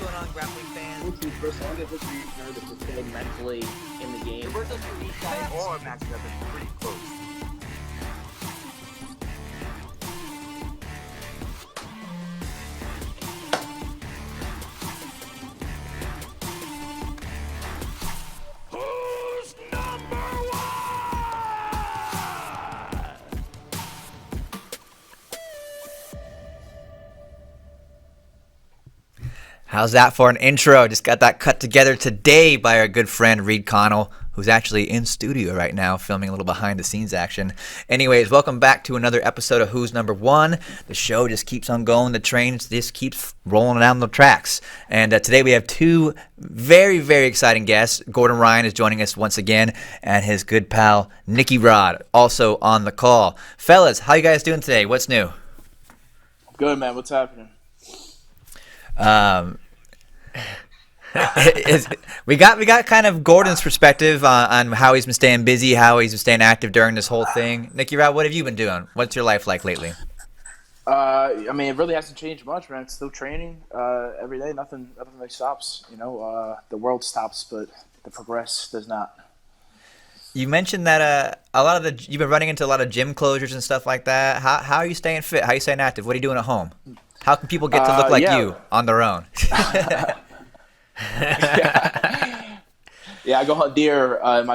going on, grappling fans? Listen, first of all, I get looking at to prepare mentally in the game. We're just a week time or matches have been pretty close. Who's number one? How's that for an intro? Just got that cut together today by our good friend Reed Connell, who's actually in studio right now filming a little behind the scenes action. Anyways, welcome back to another episode of Who's Number One. The show just keeps on going. The train just keeps rolling down the tracks. And today we have two very, very exciting guests. Gordon Ryan is joining us once again, and his good pal Nicky also on the call. Fellas, how you guys doing today? What's new? Good, man. What's happening? We got kind of Gordon's perspective on how he's been staying busy, how he's been staying active during this whole thing. Nicky, what have you been doing? What's your life like lately? I mean, it really hasn't changed much, man. It's still training every day. Nothing really stops. You know, the world stops, but the progress does not. You mentioned that you've been running into a lot of gym closures and stuff like that. How are you staying fit? How are you staying active? What are you doing at home? How can people get to look like you on their own? Yeah, I go hunt deer in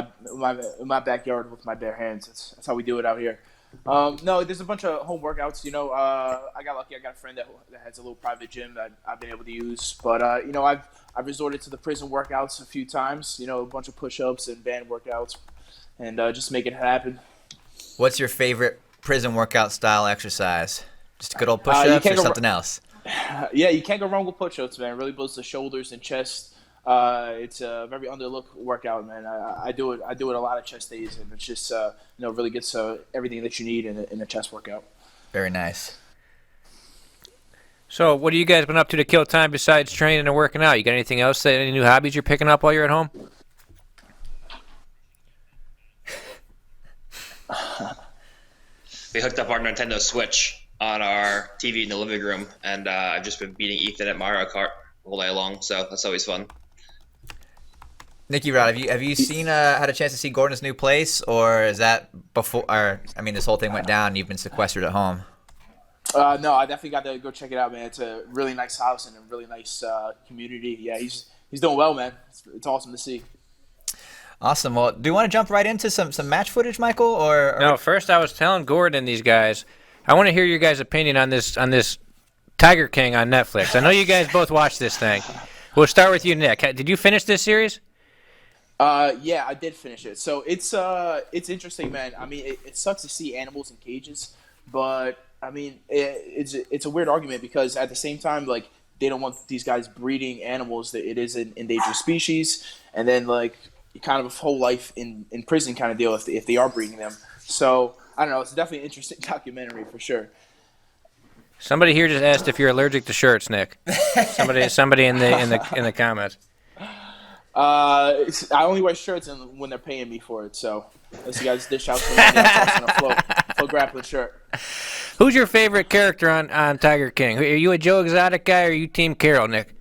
my backyard with my bare hands. That's how we do it out here. No, there's a bunch of home workouts. You know, I got lucky. I got a friend that has a little private gym that I've been able to use. But you know, I've resorted to the prison workouts a few times. You know, a bunch of push-ups and band workouts, and just make it happen. What's your favorite prison workout style exercise? Just good old push-ups or something else? Yeah, you can't go wrong with push-ups, man. It really builds the shoulders and chest. It's a very underlooked workout, man. I do it a lot of chest days, and it's just really gets everything that you need in a chest workout. Very nice. So, what have you guys been up to kill time besides training and working out? You got anything else? Any new hobbies you're picking up while you're at home? We hooked up our Nintendo Switch on our TV in the living room, and I've just been beating Ethan at Mario Kart all day long, so that's always fun. Nicky, have you seen had a chance to see Gordon's new place, or is that before? Or I mean, this whole thing went down, and you've been sequestered at home. No, I definitely got to go check it out, man. It's a really nice house and a really nice community. Yeah, he's doing well, man. It's awesome to see. Awesome. Well, do you want to jump right into some match footage, Michael? Or No, first I was telling Gordon and these guys, I want to hear your guys' opinion on this Tiger King on Netflix. I know you guys both watched this thing. We'll start with you, Nick. Did you finish this series? Yeah, I did finish it. So it's interesting, man. I mean, it sucks to see animals in cages, but I mean, it's a weird argument because at the same time, like, they don't want these guys breeding animals that it is an endangered species, and then like kind of a whole life in prison kind of deal if they are breeding them. So I don't know. It's definitely an interesting documentary for sure. Somebody here just asked if you're allergic to shirts, Nick. Somebody in the comments. I only wear shirts when they're paying me for it. So unless you guys dish out some money, I'm tossing a FloGrappling shirt. Who's your favorite character on Tiger King? Are you a Joe Exotic guy, or are you Team Carol, Nick?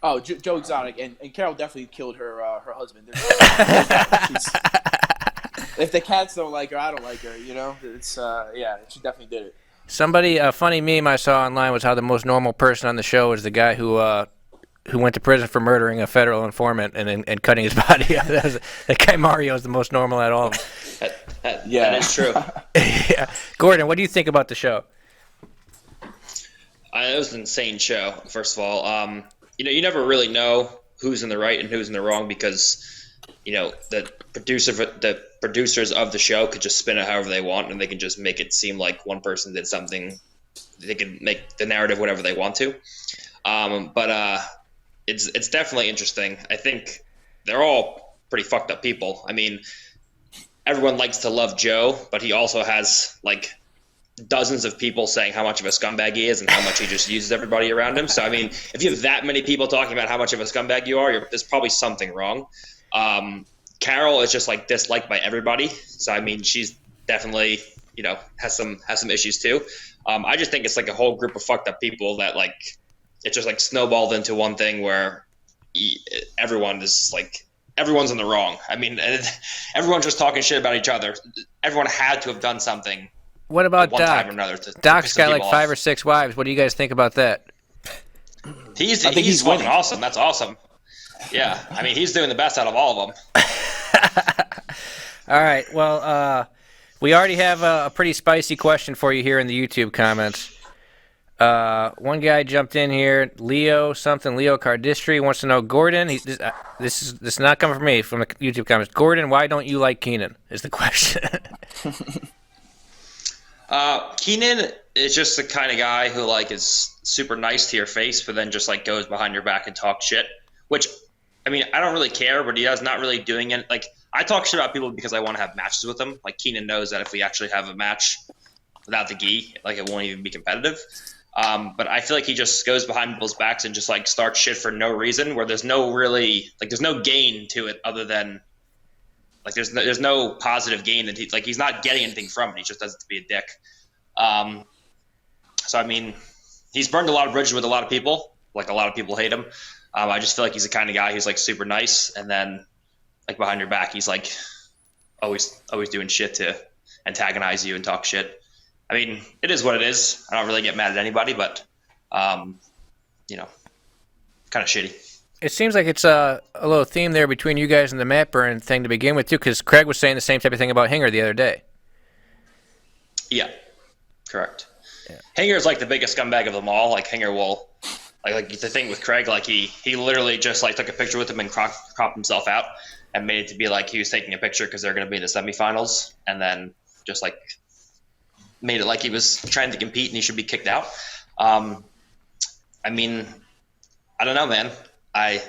Oh, Joe Exotic, and Carol definitely killed her husband. If the cats don't like her, I don't like her. You know, it's yeah, she definitely did it. Somebody, a funny meme I saw online was how the most normal person on the show is the guy who went to prison for murdering a federal informant and cutting his body up. That guy Mario is the most normal at all. That is true. Yeah. Gordon, what do you think about the show? It was an insane show, first of all. You never really know who's in the right and who's in the wrong because, the producers of the show could just spin it however they want, and they can just make it seem like one person did something. They can make the narrative whatever they want to. But it's definitely interesting. I think they're all pretty fucked up people. I mean, everyone likes to love Joe, but he also has like dozens of people saying how much of a scumbag he is and how much he just uses everybody around him. So, I mean, if you have that many people talking about how much of a scumbag you are, there's probably something wrong. Carol is just like disliked by everybody. So, I mean, she's definitely, has some issues too. I just think it's like a whole group of fucked up people that like it just like snowballed into one thing where everyone's in the wrong. I mean, everyone's just talking shit about each other. Everyone had to have done something. What about one Doc? time or another Doc's got like off. 5 or 6 wives. What do you guys think about that? He's he's fucking winning. awesome. That's awesome. Yeah, I mean, he's doing the best out of all of them. All right. Well, we already have a pretty spicy question for you here in the YouTube comments. One guy jumped in here, Leo Cardistry wants to know, Gordon. This is not coming from me, from the YouTube comments. Gordon, why don't you like Keenan? Is the question. Keenan is just the kind of guy who like is super nice to your face, but then just like goes behind your back and talks shit. Which, I mean, I don't really care, but he is not really doing it. Like, I talk shit about people because I want to have matches with them. Like, Keenan knows that if we actually have a match without the gi, like, it won't even be competitive. But I feel like he just goes behind people's backs and just like starts shit for no reason, where there's no gain to it other than like there's no positive gain that he's not getting anything from it. He just does it to be a dick. So I mean, he's burned a lot of bridges with a lot of people. Like, a lot of people hate him. I just feel like he's the kind of guy who's like super nice, and then like behind your back, he's like always doing shit to antagonize you and talk shit. I mean, it is what it is. I don't really get mad at anybody, but you know, kind of shitty. It seems like it's a little theme there between you guys and the Matt Burn thing to begin with, too, because Craig was saying the same type of thing about Hinger the other day. Yeah, correct. Yeah. Hinger's like the biggest scumbag of them all. Like, Hinger will, like the thing with Craig, like he literally just like took a picture with him and cropped himself out and made it to be like he was taking a picture because they're going to be in the semifinals, and then just like made it like he was trying to compete and he should be kicked out. I mean, I don't know, man. I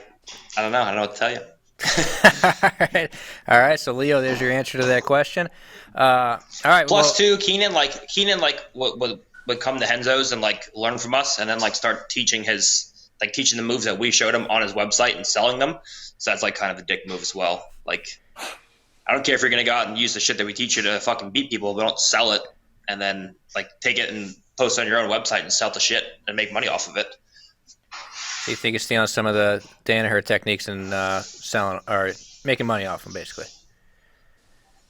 don't know. I don't know what to tell you. All right. So, Leo, there's your answer to that question. All right. Plus, two, Keenan would come to Henzo's and like learn from us, and then like start teaching the moves that we showed him on his website and selling them. So that's like kind of a dick move as well. Like, I don't care if you're gonna go out and use the shit that we teach you to fucking beat people, but don't sell it and then like take it and post it on your own website and sell the shit and make money off of it. So you think he's stealing some of the Danaher techniques and selling or making money off them, basically?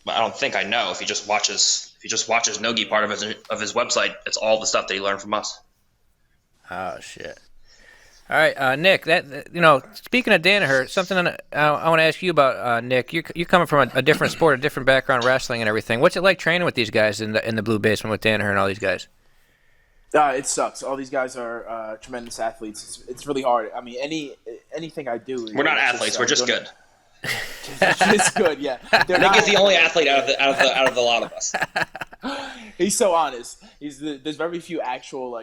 But I don't think I know. If he just watches Nogi part of his website, it's all the stuff that he learned from us. Oh shit! All right, Nick. Speaking of Danaher, something I want to ask you about, Nick. You're coming from a different sport, a different background, wrestling and everything. What's it like training with these guys in the blue basement with Danaher and all these guys? It sucks. All these guys are tremendous athletes. It's really hard. I mean, anything I do. We're not athletes. We're just good. It's good, yeah. Nick is the only athlete out of the lot of us. He's so honest. There's very few actual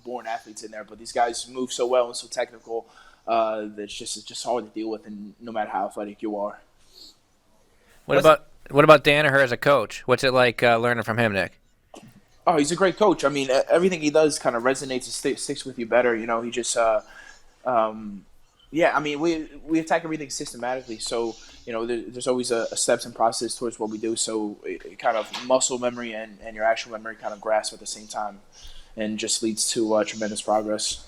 born athletes in there, but these guys move so well and so technical that it's just hard to deal with, and no matter how athletic you are. What about Danaher as a coach? What's it like learning from him, Nick? Oh, he's a great coach. I mean, everything he does kind of resonates and sticks with you better. You know, he just, I mean, we attack everything systematically. So, you know, there's always a steps and process towards what we do. So it kind of muscle memory and your actual memory kind of grasp at the same time, and just leads to tremendous progress.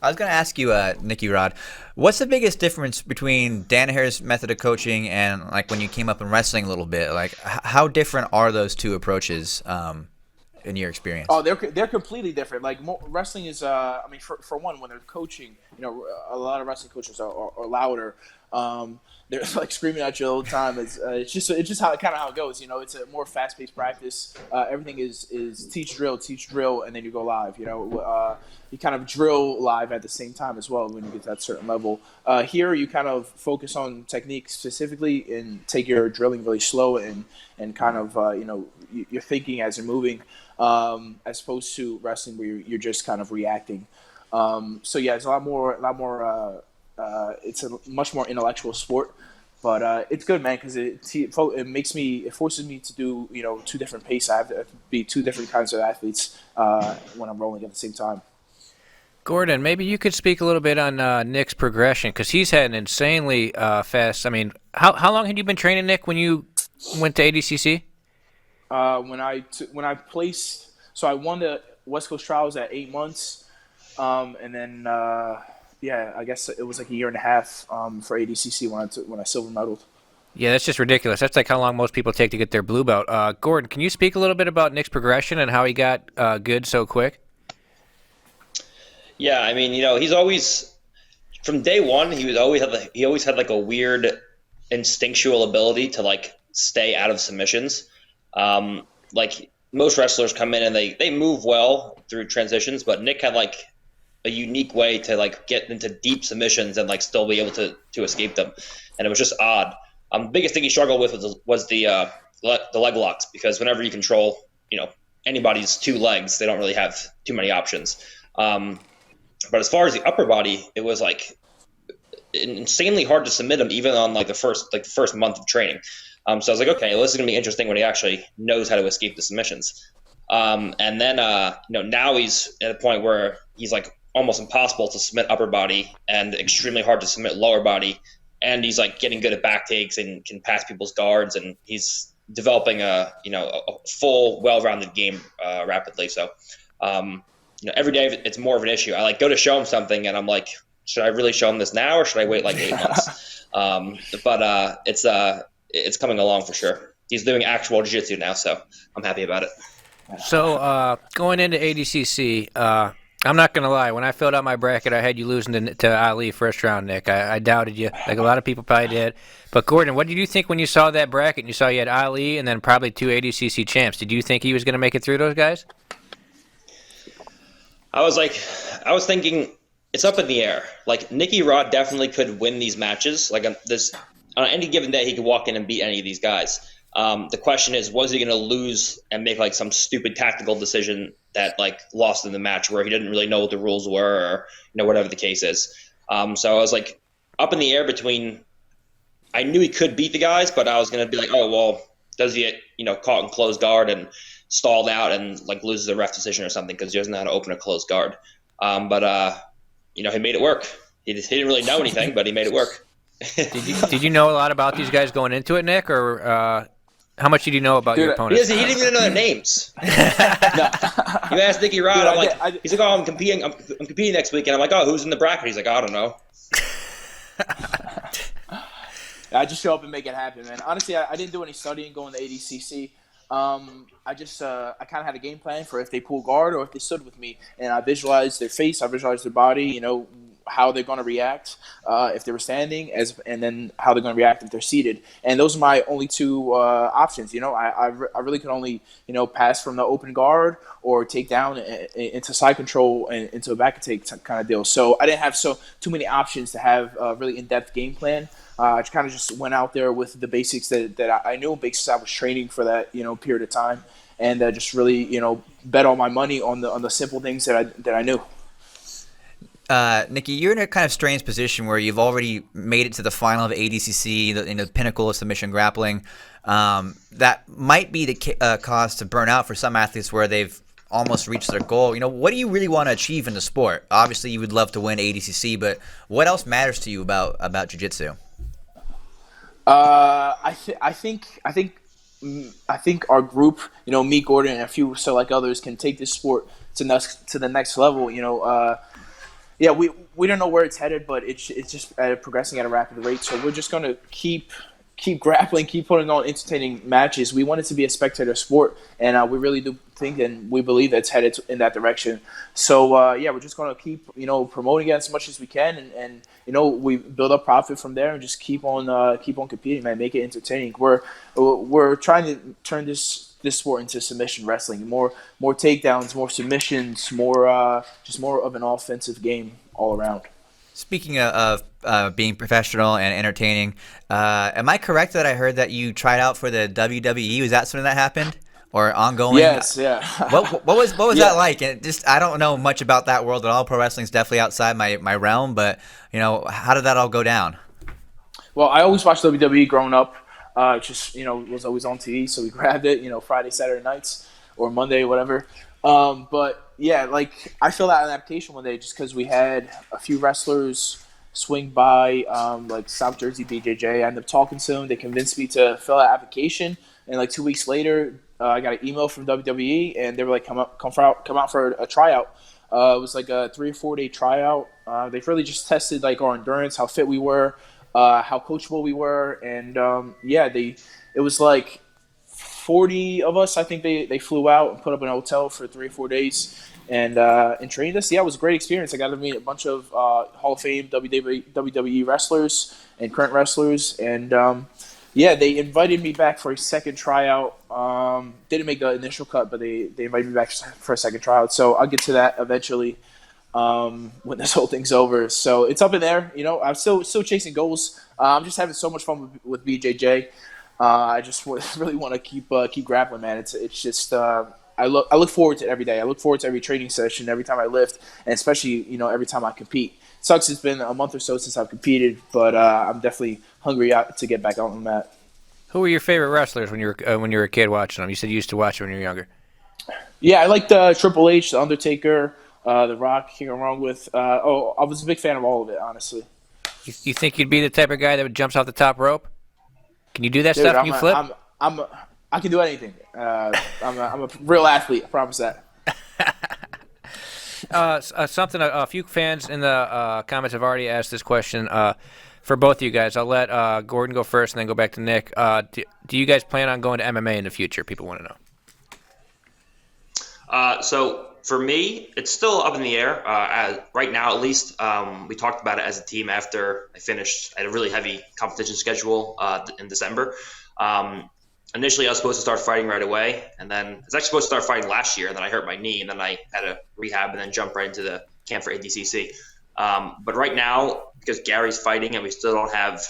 I was going to ask you, Nicky Rod, what's the biggest difference between Danaher's method of coaching and like when you came up in wrestling a little bit? Like, how different are those two approaches in your experience? Oh, they're completely different. Like, wrestling is, I mean, for one, when they're coaching, you know, a lot of wrestling coaches are louder. They're like screaming at you all the time. It's just how it goes. You know, it's a more fast-paced practice. Everything is teach drill, and then you go live. You know, you kind of drill live at the same time as well when you get to that certain level. Here, you kind of focus on technique specifically and take your drilling really slow and kind of you're thinking as you're moving, as opposed to wrestling where you're just kind of reacting. So yeah, it's a lot more. It's a much more intellectual sport, but it's good, man, because it forces me to do two different paces. I have to be two different kinds of athletes when I'm rolling at the same time. Gordon, maybe you could speak a little bit on Nick's progression, because he's had an insanely fast. I mean, how long had you been training, Nick, when you went to ADCC? When I placed, so I won the West Coast Trials at 8 months. And then I guess it was like a year and a half for ADCC when I silver medaled. Yeah, that's just ridiculous. That's like how long most people take to get their blue belt. Gordon, can you speak a little bit about Nick's progression and how he got good so quick? Yeah, I mean, he's always from day one. He always had like a weird instinctual ability to like stay out of submissions. Like most wrestlers come in and they move well through transitions, but Nick had like a unique way to like get into deep submissions and like still be able to escape them, and it was just odd. The biggest thing he struggled with was the leg locks, because whenever you control anybody's two legs, they don't really have too many options. But as far as the upper body, it was like insanely hard to submit him, even on like the first month of training. So I was like, okay, well, this is gonna be interesting when he actually knows how to escape the submissions. And then now he's at a point where he's like almost impossible to submit upper body and extremely hard to submit lower body. And he's like getting good at back takes and can pass people's guards, and he's developing a full, well-rounded game rapidly. So, every day it's more of an issue. I like go to show him something, and I'm like, should I really show him this now, or should I wait like 8 months? But it's coming along for sure. He's doing actual jiu-jitsu now, so I'm happy about it. So going into ADCC, I'm not going to lie. When I filled out my bracket, I had you losing to Ali first round, Nick. I doubted you, like a lot of people probably did. But, Gordon, what did you think when you saw that bracket and you saw you had Ali and then probably 2 ADCC champs? Did you think he was going to make it through those guys? I was thinking it's up in the air. Like, Nicky Rod definitely could win these matches. Like, on any given day, he could walk in and beat any of these guys. The question is, was he going to lose and make like some stupid tactical decision that like lost in the match where he didn't really know what the rules were, or whatever the case is. So I was like up in the air between. I knew he could beat the guys, but I was going to be like, oh well, does he get caught in closed guard and stalled out and like loses a ref decision or something because he doesn't know how to open a closed guard. But he made it work. He didn't really know anything, but he made it work. Did you know a lot about these guys going into it, Nick, or? How much did you know about your opponent? He didn't even know their names. No. You asked Nicky Rod. He's like, oh, I'm competing next week, and I'm like, oh, who's in the bracket? He's like, I don't know. I just show up and make it happen, man. Honestly, I didn't do any studying going to ADCC. I kind of had a game plan for if they pull guard or if they stood with me, and I visualized their face, I visualized their body, how they're going to react if they were standing, and then how they're going to react if they're seated. And those are my only 2 options. I really could only pass from the open guard or take down into side control and into a back take kind of deal. So I didn't have too many options to have a really in-depth game plan. I kind of just went out there with the basics that I knew, basics I was training for that period of time, and just really bet all my money on the simple things that I knew. Nicky, you're in a kind of strange position where you've already made it to the final of ADCC, the pinnacle of submission grappling. That might be the cause to burn out for some athletes where they've almost reached their goal. What do you really want to achieve in the sport? Obviously, you would love to win ADCC, but what else matters to you about jiu-jitsu? I think our group, me, Gordon, and a few select others can take this sport to the next level. Yeah, we don't know where it's headed, but it's just progressing at a rapid rate. So we're just going to keep grappling, keep putting on entertaining matches. We want it to be a spectator sport, and we really do think and we believe it's headed in that direction. So we're just going to keep promoting it as much as we can, and we build up profit from there and just keep on competing, man. Make it entertaining. We're trying to turn this sport into submission wrestling. More takedowns, more submissions, more of an offensive game all around. Speaking of being professional and entertaining, am I correct that I heard that you tried out for the WWE? Was that something that happened or ongoing? Yes, yeah. What was that like? And I don't know much about that world at all. Pro wrestling is definitely outside my realm, but how did that all go down? Well, I always watched WWE growing up. It was always on TV, so we grabbed it, Friday, Saturday nights, or Monday, whatever. But yeah, like I filled out an application one day just because we had a few wrestlers swing by, like South Jersey BJJ. I ended up talking to them. They convinced me to fill out an application, and like 2 weeks later, I got an email from WWE, and they were like, come out for a tryout. It was like a 3 or 4 day tryout. They've really just tested like our endurance, how fit we were, how coachable we were, and it was like 40 of us. I think they flew out and put up in a hotel for 3 or 4 days and trained us. Yeah, it was a great experience. I got to meet a bunch of Hall of Fame WWE wrestlers and current wrestlers, and they invited me back for a second tryout. Didn't make the initial cut, but they invited me back for a second tryout. So I'll get to that eventually when this whole thing's over. So it's up in there. You know, I'm still chasing goals. I'm just having so much fun with BJJ. I just really want to keep grappling, man. It's just I look forward to it every day. I look forward to every training session, every time I lift, and especially every time I compete. Sucks it's been a month or so since I've competed, but I'm definitely hungry to get back on the mat. Who were your favorite wrestlers when you were a kid watching them? You said you used to watch them when you were younger. Yeah, I liked Triple H, The Undertaker, The Rock. Can't go wrong with. I was a big fan of all of it, honestly. You think you'd be the type of guy that jumps off the top rope? Can you do that stuff when you flip? I can do anything. I'm a real athlete. I promise that. Something a few fans in the comments have already asked this question for both of you guys. I'll let Gordon go first and then go back to Nick. Do you guys plan on going to MMA in the future? People want to know. So for me, it's still up in the air. Right now, at least, we talked about it as a team after I finished. I had a really heavy competition schedule in December. Initially, I was supposed to start fighting right away, and then I was actually supposed to start fighting last year, and then I hurt my knee, and then I had to rehab and then jump right into the camp for ADCC. But right now, because Gary's fighting and we still don't have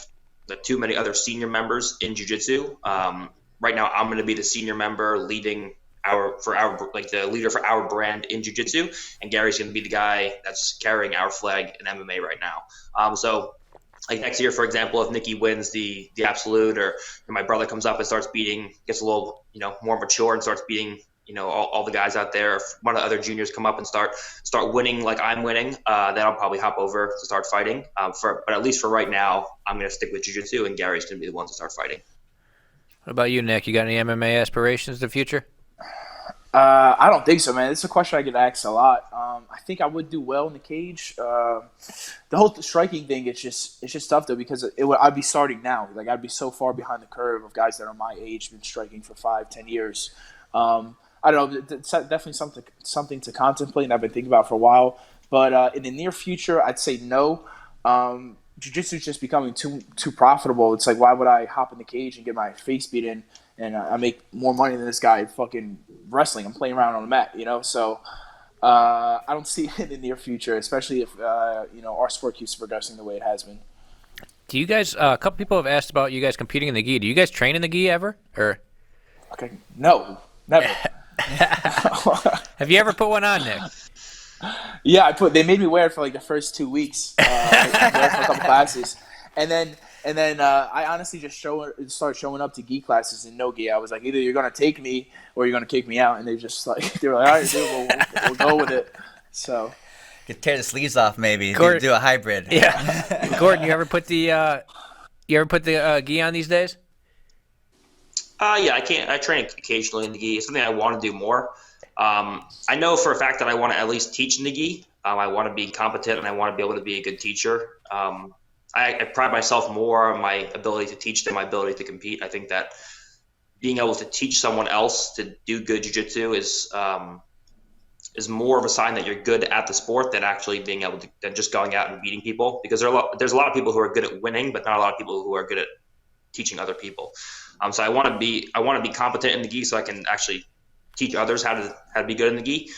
too many other senior members in Jiu-Jitsu, right now I'm going to be the senior member leading the leader for our brand in Jiu-Jitsu, and Gary's going to be the guy that's carrying our flag in MMA right now. So like next year, for example, if Nicky wins the absolute, or my brother comes up and gets a little more mature and starts beating all the guys out there, if one of the other juniors come up and start winning like I'm winning, then I'll probably hop over to start fighting. But at least for right now, I'm going to stick with Jiu-Jitsu, and Gary's going to be the one to start fighting. What about you, Nick? You got any MMA aspirations in the future? I don't think so, man. It's a question I get asked a lot. I think I would do well in the cage. The whole striking thing, it's just tough though, because I'd be starting now. Like I'd be so far behind the curve of guys that are my age, been striking for 5-10 years. I don't know. It's definitely something to contemplate, and I've been thinking about for a while. But in the near future, I'd say no. Jiu-Jitsu is just becoming too profitable. It's like, why would I hop in the cage and get my face beat in? And I make more money than this guy fucking wrestling. I'm playing around on the mat, So I don't see it in the near future, especially if our sport keeps progressing the way it has been. Do you guys? A couple people have asked about you guys competing in the gi. Do you guys train in the gi ever? Or okay, no, never. Have you ever put one on, Nick? Yeah, they made me wear it for like the first 2 weeks. Wear it for a couple classes, and then I honestly just started showing up to gi classes in no gi. I was like, either you're gonna take me or you're gonna kick me out, and they were like, all right, dude, we'll go with it. So You could tear the sleeves off, maybe. Gordon, do a hybrid. Yeah. Gordon, you ever put the gi on these days? Yeah, I train occasionally in the gi. It's something I want to do more. I know for a fact that I want to at least teach in the gi. I want to be competent, and I want to be able to be a good teacher. I pride myself more on my ability to teach than my ability to compete. I think that being able to teach someone else to do good jiu-jitsu is more of a sign that you're good at the sport than actually being able to than just going out and beating people. Because there's a lot of people who are good at winning, but not a lot of people who are good at teaching other people. So I want to be competent in the gi so I can actually teach others how to be good in the gi.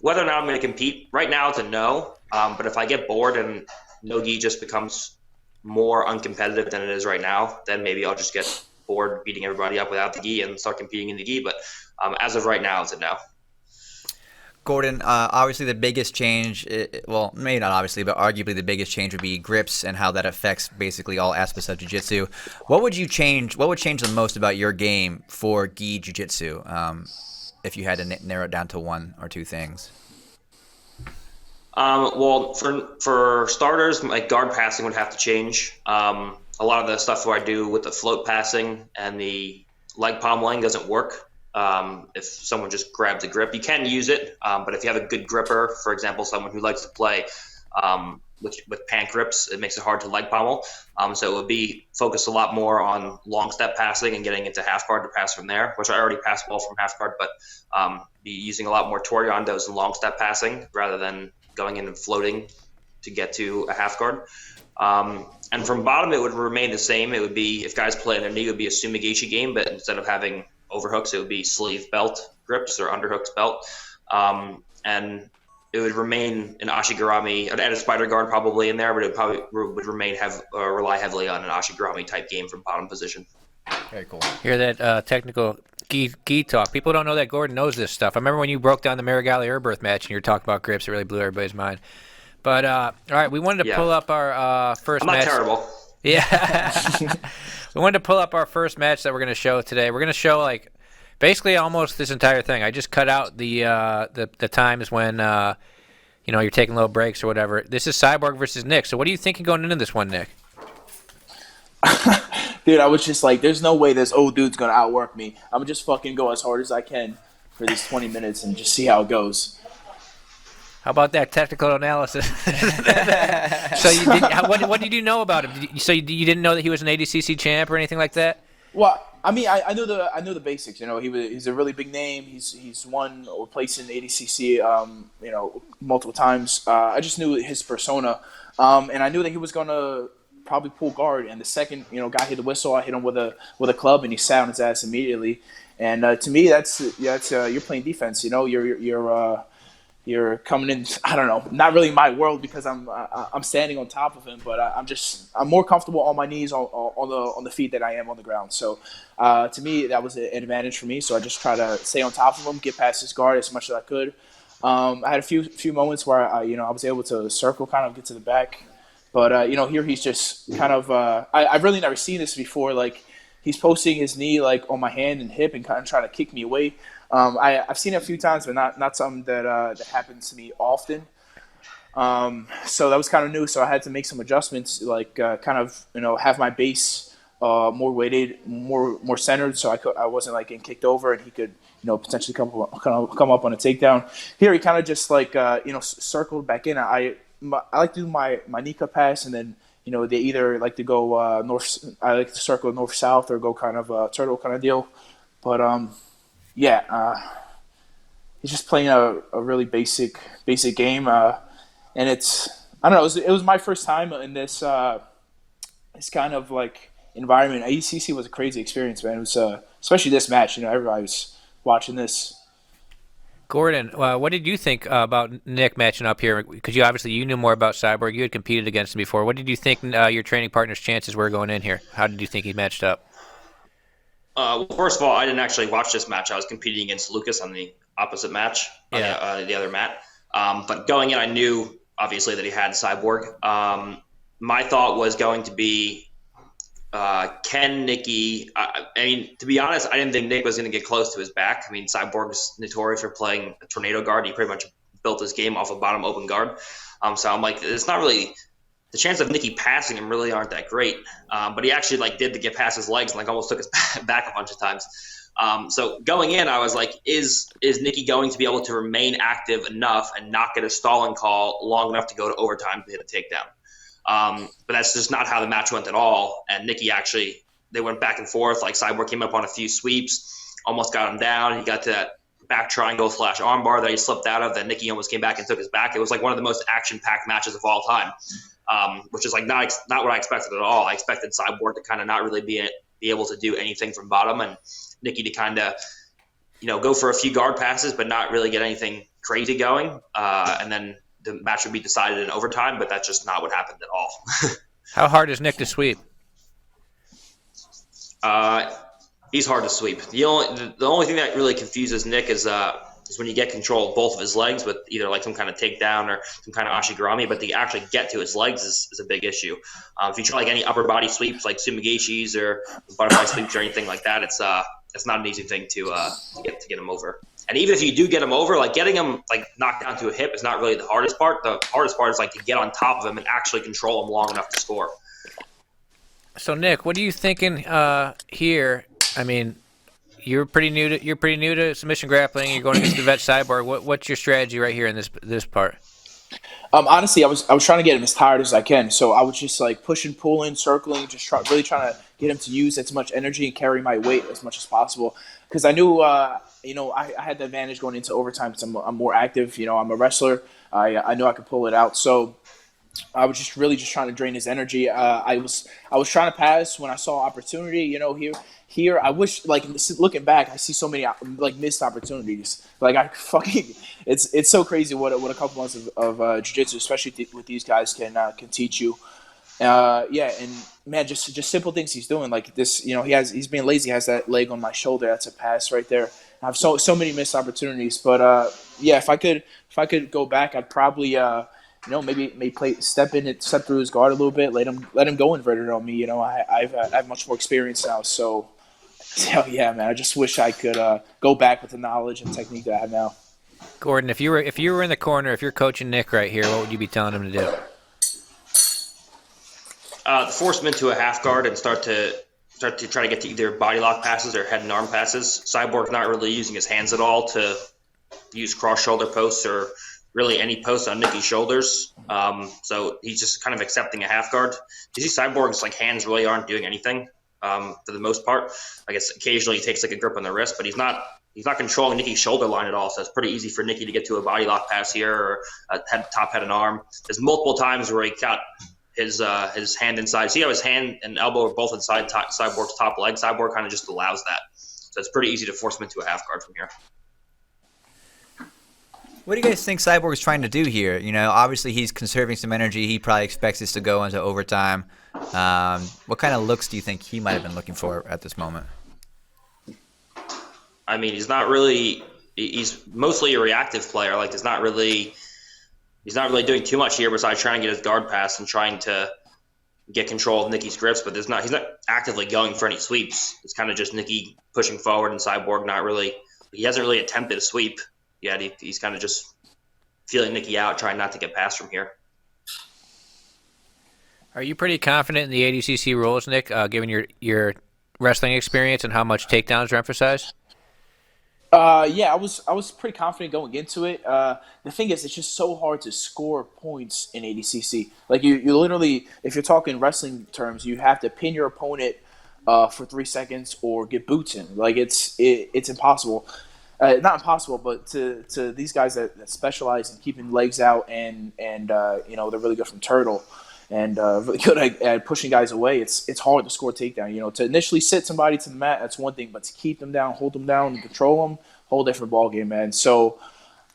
Whether or not I'm going to compete right now, it's a no. But if I get bored and no gi just becomes more uncompetitive than it is right now, then maybe I'll just get bored beating everybody up without the gi and start competing in the gi. But as of right now, it's a no. Gordon, obviously the biggest change, well, maybe not obviously, but arguably the biggest change would be grips and how that affects basically all aspects of jiu-jitsu. What would change the most about your game for gi jiu-jitsu if you had to narrow it down to one or two things? Well, for starters, my guard passing would have to change. A lot of the stuff where I do with the float passing and the leg pommeling doesn't work. if someone just grabs a grip. You can use it, but if you have a good gripper, for example, someone who likes to play with pant grips, it makes it hard to leg pommel. So it would be focused a lot more on long step passing and getting into half guard to pass from there, which I already pass well from half guard, but be using a lot more toriandos and long step passing rather than going in and floating to get to a half guard. And from bottom, it would remain the same. It would be, if guys play in their knee, it would be a Sumigachi game, but instead of having overhooks, it would be sleeve belt grips or underhooks belt. And it would remain an Ashigarami, and a spider guard probably in there, but it probably would remain rely heavily on an Ashigarami type game from bottom position. Very cool. Hear that technical gi talk. People don't know that Gordon knows this stuff. I remember when you broke down the Marigali Erbirth match and you were talking about grips, it really blew everybody's mind. But, all right, we wanted to pull up our first match. I'm not terrible. Yeah. We wanted to pull up our first match that we're going to show today. We're going to show, like, basically almost this entire thing. I just cut out the times when, you're taking little breaks or whatever. This is Cyborg versus Nick. So what are you thinking going into this one, Nick? Dude, I was just like, there's no way this old dude's going to outwork me. I'm going to just fucking go as hard as I can for these 20 minutes and just see how it goes. How about that technical analysis? So what did you know about him? You didn't know that he was an ADCC champ or anything like that? Well, I mean, I know the basics. He's a really big name. He's won or placed in ADCC, multiple times. I just knew his persona, and I knew that he was gonna probably pull guard. And the second, guy hit the whistle, I hit him with a club, and he sat on his ass immediately. And to me, that's you're playing defense. You're coming in. I don't know, not really my world because I'm standing on top of him, but I'm more comfortable on my knees on the feet than I am on the ground. So to me, that was an advantage for me. So I just try to stay on top of him, get past his guard as much as I could. I had a few moments where I was able to circle, kind of get to the back, but here he's just kind of. I've really never seen this before. Like he's posting his knee like on my hand and hip and kind of trying to kick me away. I've seen it a few times, but not something that happens to me often. So that was kind of new. So I had to make some adjustments, like have my base more weighted, more centered, so I wasn't like getting kicked over, and he could potentially come up on a takedown. Here he kind of just like circled back in. I like to do my Nika pass, and then they either like to go north. I like to circle north south or go kind of turtle kind of deal, but he's just playing a really basic game, and it's I don't know. It was my first time in this kind of like environment. ACC was a crazy experience, man. It was especially this match. Everybody was watching this. Gordon, what did you think about Nick matching up here? Because you knew more about Cyborg. You had competed against him before. What did you think your training partner's chances were going in here? How did you think he matched up? Well, first of all, I didn't actually watch this match. I was competing against Lucas on the opposite match, on the other mat. But going in, I knew, obviously, that he had Cyborg. My thought was going to be Ken, Nicky. I mean, to be honest, I didn't think Nick was going to get close to his back. I mean, Cyborg's notorious for playing a tornado guard. He pretty much built his game off a bottom open guard. So I'm like, it's not really – the chance of Nicky passing him really aren't that great. But he actually did to get past his legs and almost took his back a bunch of times. So going in, I was like, is Nicky going to be able to remain active enough and not get a stalling call long enough to go to overtime to hit a takedown? But that's just not how the match went at all. And Nicky actually, they went back and forth. Like Cyborg came up on a few sweeps, almost got him down. He got to that back triangle / armbar that he slipped out of. That Nicky almost came back and took his back. It was like one of the most action-packed matches of all time. Which is not what I expected at all. I expected Cyborg to kind of not really be able to do anything from bottom, and Nicky to kind of, go for a few guard passes, but not really get anything crazy going. And then the match would be decided in overtime, but that's just not what happened at all. How hard is Nick to sweep? He's hard to sweep. The only thing that really confuses Nick is when you get control of both of his legs with either like some kind of takedown or some kind of ashigarami, but to actually get to his legs is a big issue. If you try like any upper body sweeps like sumigashis or butterfly sweeps or anything like that, it's not an easy thing to get him over. And even if you do get him over, like getting him like knocked down to a hip is not really the hardest part. The hardest part is like to get on top of him and actually control him long enough to score. So Nick, what are you thinking here? I mean, you're pretty new to submission grappling. You're going against the vet Cyborg. What's your strategy right here in this part? Honestly, I was trying to get him as tired as I can, so I was just like pushing, pulling, circling, just really trying to get him to use as much energy and carry my weight as much as possible. Because I knew, I had the advantage going into overtime because I'm more active. I'm a wrestler. I knew I could pull it out. So I was just really just trying to drain his energy. I was trying to pass when I saw opportunity. Here I wish, like, looking back, I see so many like missed opportunities. Like it's so crazy what a couple months of jiu-jitsu, especially with these guys, can teach you. And man, just simple things he's doing like this. He's being lazy. He has that leg on my shoulder. That's a pass right there. I have so many missed opportunities. But if I could go back, I'd probably maybe step through his guard a little bit, let him go inverted on me. I have much more experience now, so yeah, man. I just wish I could go back with the knowledge and technique that I have now. Gordon, if you were in the corner, if you're coaching Nick right here, what would you be telling him to do? Force him into a half guard and start to try to get to either body lock passes or head and arm passes. Cyborg's not really using his hands at all to use cross shoulder posts or really any post on Nicky's shoulders. So he's just kind of accepting a half guard. You see Cyborg's like hands really aren't doing anything for the most part. I guess occasionally he takes like a grip on the wrist, but he's not controlling Nicky's shoulder line at all. So it's pretty easy for Nicky to get to a body lock pass here or a top head and arm. There's multiple times where he got his hand inside. See how his hand and elbow are both inside Cyborg's top leg? Cyborg kind of just allows that. So it's pretty easy to force him into a half guard from here. What do you guys think Cyborg is trying to do here? Obviously he's conserving some energy. He probably expects this to go into overtime. What kind of looks do you think he might have been looking for at this moment? I mean, he's mostly a reactive player. Like, he's not really doing too much here besides trying to get his guard pass and trying to get control of Nicky's grips, but he's not actively going for any sweeps. It's kind of just Nicky pushing forward and Cyborg he hasn't really attempted a sweep yet. He's kind of just feeling Nicky out, trying not to get past from here. Are you pretty confident in the ADCC rules, Nick, given your wrestling experience and how much takedowns are emphasized? Yeah, I was pretty confident going into it. The thing is, it's just so hard to score points in ADCC. Like you literally, if you're talking wrestling terms, you have to pin your opponent for 3 seconds or get boots in. Like it's impossible. Not impossible, but to these guys that specialize in keeping legs out and they're really good from turtle and really good at pushing guys away. It's hard to score takedown. To initially sit somebody to the mat, that's one thing, but to keep them down, hold them down, and control them, whole different ball game, man. So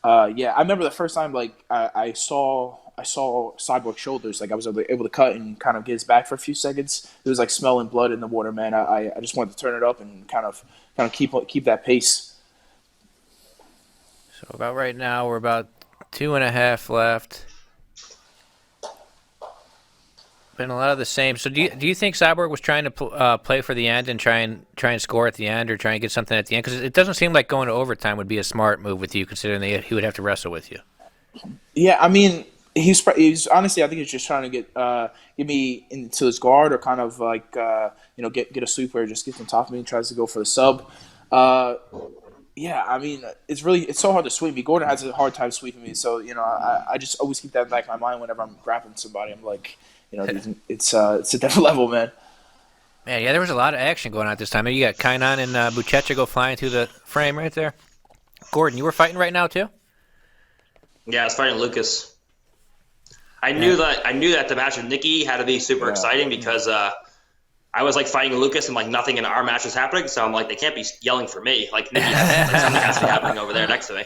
I remember the first time I saw Cyborg's shoulders. Like I was able to cut and kind of get his back for a few seconds. It was like smelling blood in the water, man. I just wanted to turn it up and kind of keep that pace. So about right now, we're about 2.5 left. Been a lot of the same. So do you think Cyborg was trying to play for the end and try and score at the end or try and get something at the end? Because it doesn't seem like going to overtime would be a smart move with you, considering he would have to wrestle with you. Yeah, I mean, he's honestly, I think he's just trying to get me into his guard or kind of like get a sweep where he just gets on top of me and tries to go for the sub. Yeah, I mean, it's so hard to sweep me. Gordon has a hard time sweeping me, so I just always keep that in the back of my mind whenever I'm grappling somebody. I'm like, it's a different level, man. Man, yeah, there was a lot of action going on at this time. You got Kainan and Buchecha go flying through the frame right there. Gordon, you were fighting right now too? Yeah, I was fighting Lucas. I knew that the match with Nicky had to be super exciting because I was like fighting Lucas and like nothing in our match was happening, so I'm like, they can't be yelling for me. Like Nicky something has to be happening over there next to me.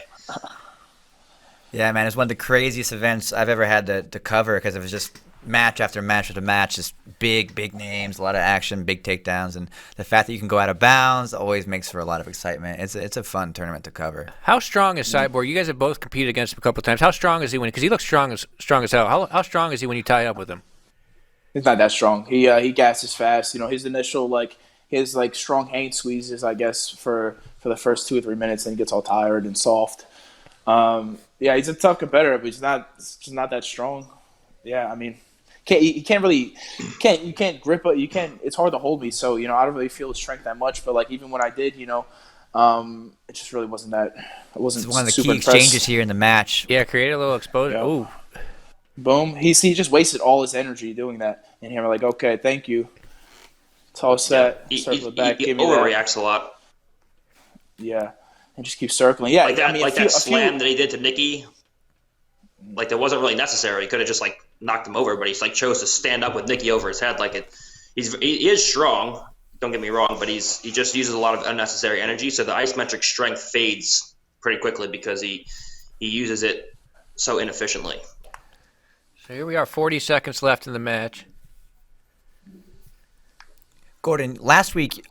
Yeah, man, it's one of the craziest events I've ever had to cover because it was just match after match after match, just big names, a lot of action, big takedowns, and the fact that you can go out of bounds always makes for a lot of excitement. It's a fun tournament to cover. How strong is Cyborg? You guys have both competed against him a couple of times. How strong is he because he looks strong as hell? How strong is he when you tie up with him? He's not that strong. He gasses fast. His initial his strong hand squeezes, I guess, for the first 2 or 3 minutes, and he gets all tired and soft. Yeah, he's a tough competitor, but he's just not that strong. Yeah, I mean, You can't grip it. You can't. It's hard to hold me. So I don't really feel his strength that much. But like even when I did, it just really wasn't that. I wasn't. It's one of the super key impressed. exchanges here in the match. Yeah, create a little exposure. Yeah. Ooh. Boom. He just wasted all his energy doing that. And we're like, okay, thank you. Toss that. Circle it back. He Give me that. overreacts a lot. Yeah. And just keep circling. Yeah. Like that, I mean, that slam that he did to Nicky. Like that wasn't really necessary. He could have just like knocked him over, but he's like chose to stand up with Nicky over his head. Like he is strong. Don't get me wrong, but he just uses a lot of unnecessary energy. So the isometric strength fades pretty quickly because he uses it so inefficiently. So here we are, 40 seconds left in the match. Gordon, last week,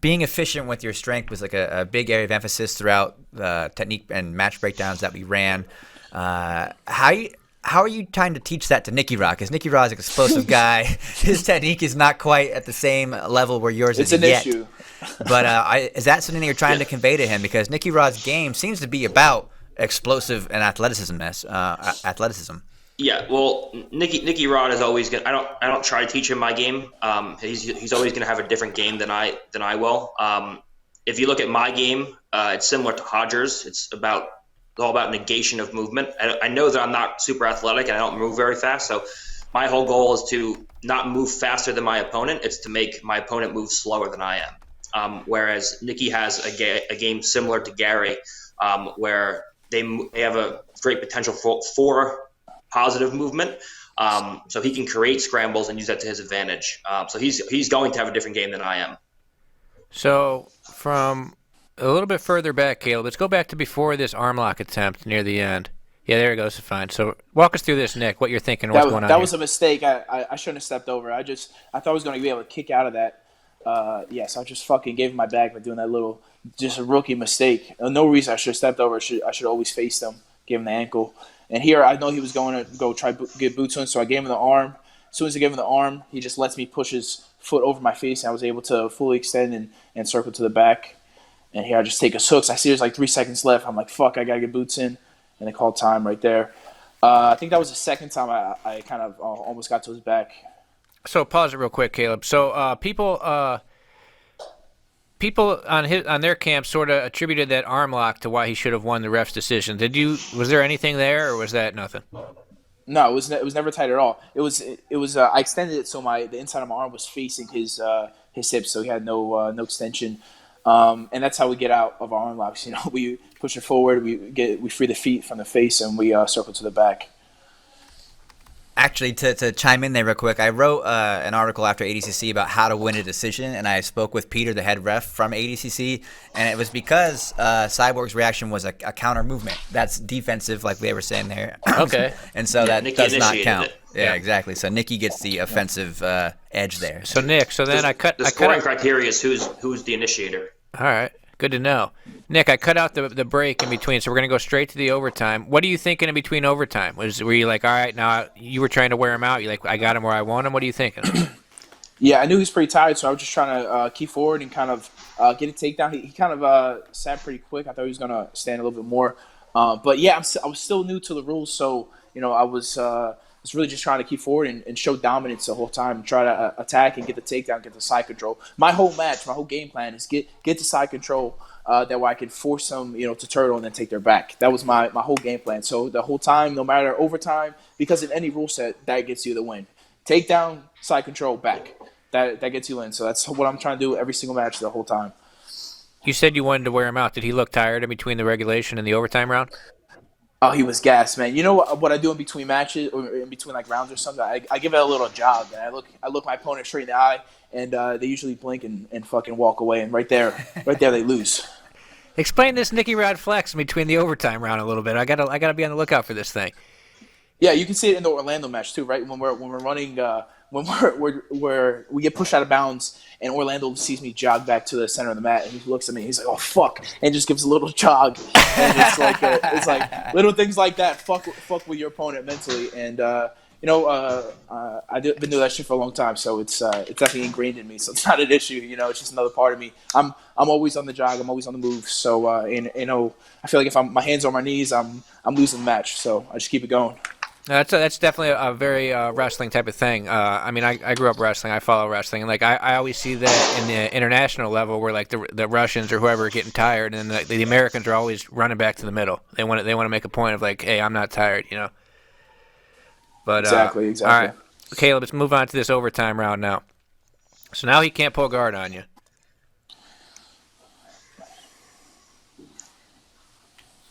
being efficient with your strength was like a big area of emphasis throughout the technique and match breakdowns that we ran. How are you trying to teach that to Nicky Rod? Because Nicky Rod's an explosive guy. His technique is not quite at the same level where yours is yet. It's an issue. But is that something that you're trying to convey to him? Because Nicky Rod's game seems to be about explosive and athleticism. Yeah, well, Nicky Rod is always gonna. I don't try to teach him my game. He's always gonna have a different game than I will. If you look at my game, it's similar to Hodger's. It's all about negation of movement. I know that I'm not super athletic and I don't move very fast, so my whole goal is to not move faster than my opponent. It's to make my opponent move slower than I am. Whereas Nicky has a game similar to Gary, where they have a great potential for positive movement. So he can create scrambles and use that to his advantage. So he's going to have a different game than I am. So from a little bit further back, Caleb, let's go back to before this arm lock attempt near the end. Yeah, there it goes. Fine. So walk us through this, Nick, what you're thinking, what's going on That here. was a mistake. I shouldn't have stepped over. I thought I was going to be able to kick out of that. So I just fucking gave him my back by doing that little, just a rookie mistake. No reason I should have stepped over. I should always face him, give him the ankle. And here I know he was going to go try get boots on, so I gave him the arm. As soon as I gave him the arm, he just lets me push his foot over my face, and I was able to fully extend and circle to the back. And here I just take his hooks. I see there's like 3 seconds left. I'm like, fuck, I got to get boots in. And they called time right there. I think that was the second time I kind of almost got to his back. So pause it real quick, Caleb. So people on their camp sort of attributed that arm lock to why he should have won the ref's decision. Was there anything there, or was that nothing? No, it was never tight at all. It was I extended it so the inside of my arm was facing his hips, so he had no extension. And that's how we get out of our arm locks. We push it forward, we free the feet from the face, and we circle to the back. Actually, to chime in there real quick, I wrote an article after ADCC about how to win a decision, and I spoke with Peter, the head ref from ADCC, and it was because Cyborg's reaction was a counter movement. That's defensive, like they were saying there. Okay. And so that Nicky does not initiated count. it. Yeah, exactly. So Nicky gets the offensive edge there. So Nick, The scoring criteria is who's the initiator. All right, good to know. Nick, I cut out the break in between, so we're going to go straight to the overtime. What are you thinking in between overtime? Were you like, all right, now you were trying to wear him out? You're like, I got him where I want him? What are you thinking? Yeah, I knew he was pretty tired, so I was just trying to keep forward and kind of get a takedown. He kind of sat pretty quick. I thought he was going to stand a little bit more. But yeah, I was still new to the rules, so I was really just trying to keep forward and show dominance the whole time, and try to attack and get the takedown, get the side control. My whole game plan is get the side control. That way I could force them, to turtle and then take their back. That was my whole game plan. So the whole time, no matter overtime, because in any rule set, that gets you the win. Takedown, side control, back. That gets you in. So that's what I'm trying to do every single match the whole time. You said you wanted to wear him out. Did he look tired in between the regulation and the overtime round? Oh, he was gassed, man. You know what I do in between matches or in between like rounds or something? I give it a little jog, man. I look my opponent straight in the eye, and they usually blink and fucking walk away. And right there they lose. Explain this Nicky Rod flex between the overtime round a little bit. I gotta be on the lookout for this thing. Yeah, you can see it in the Orlando match too, right? When we're running, when we get pushed out of bounds, and Orlando sees me jog back to the center of the mat, and he looks at me, he's like, "Oh fuck," and just gives a little jog, and it's like little things like that. Fuck with your opponent mentally, and I've been doing that shit for a long time, so it's definitely ingrained in me. So it's not an issue, it's just another part of me. I'm always on the jog, I'm always on the move. So I feel like if my hands are on my knees, I'm losing the match. So I just keep it going. That's definitely a very wrestling type of thing. I mean, I grew up wrestling. I follow wrestling, and like I always see that in the international level, where like the Russians or whoever are getting tired, and then the Americans are always running back to the middle. They want to make a point of like, hey, I'm not tired, you know. But Exactly. all right, Caleb, let's move on to this overtime round now. So now he can't pull guard on you.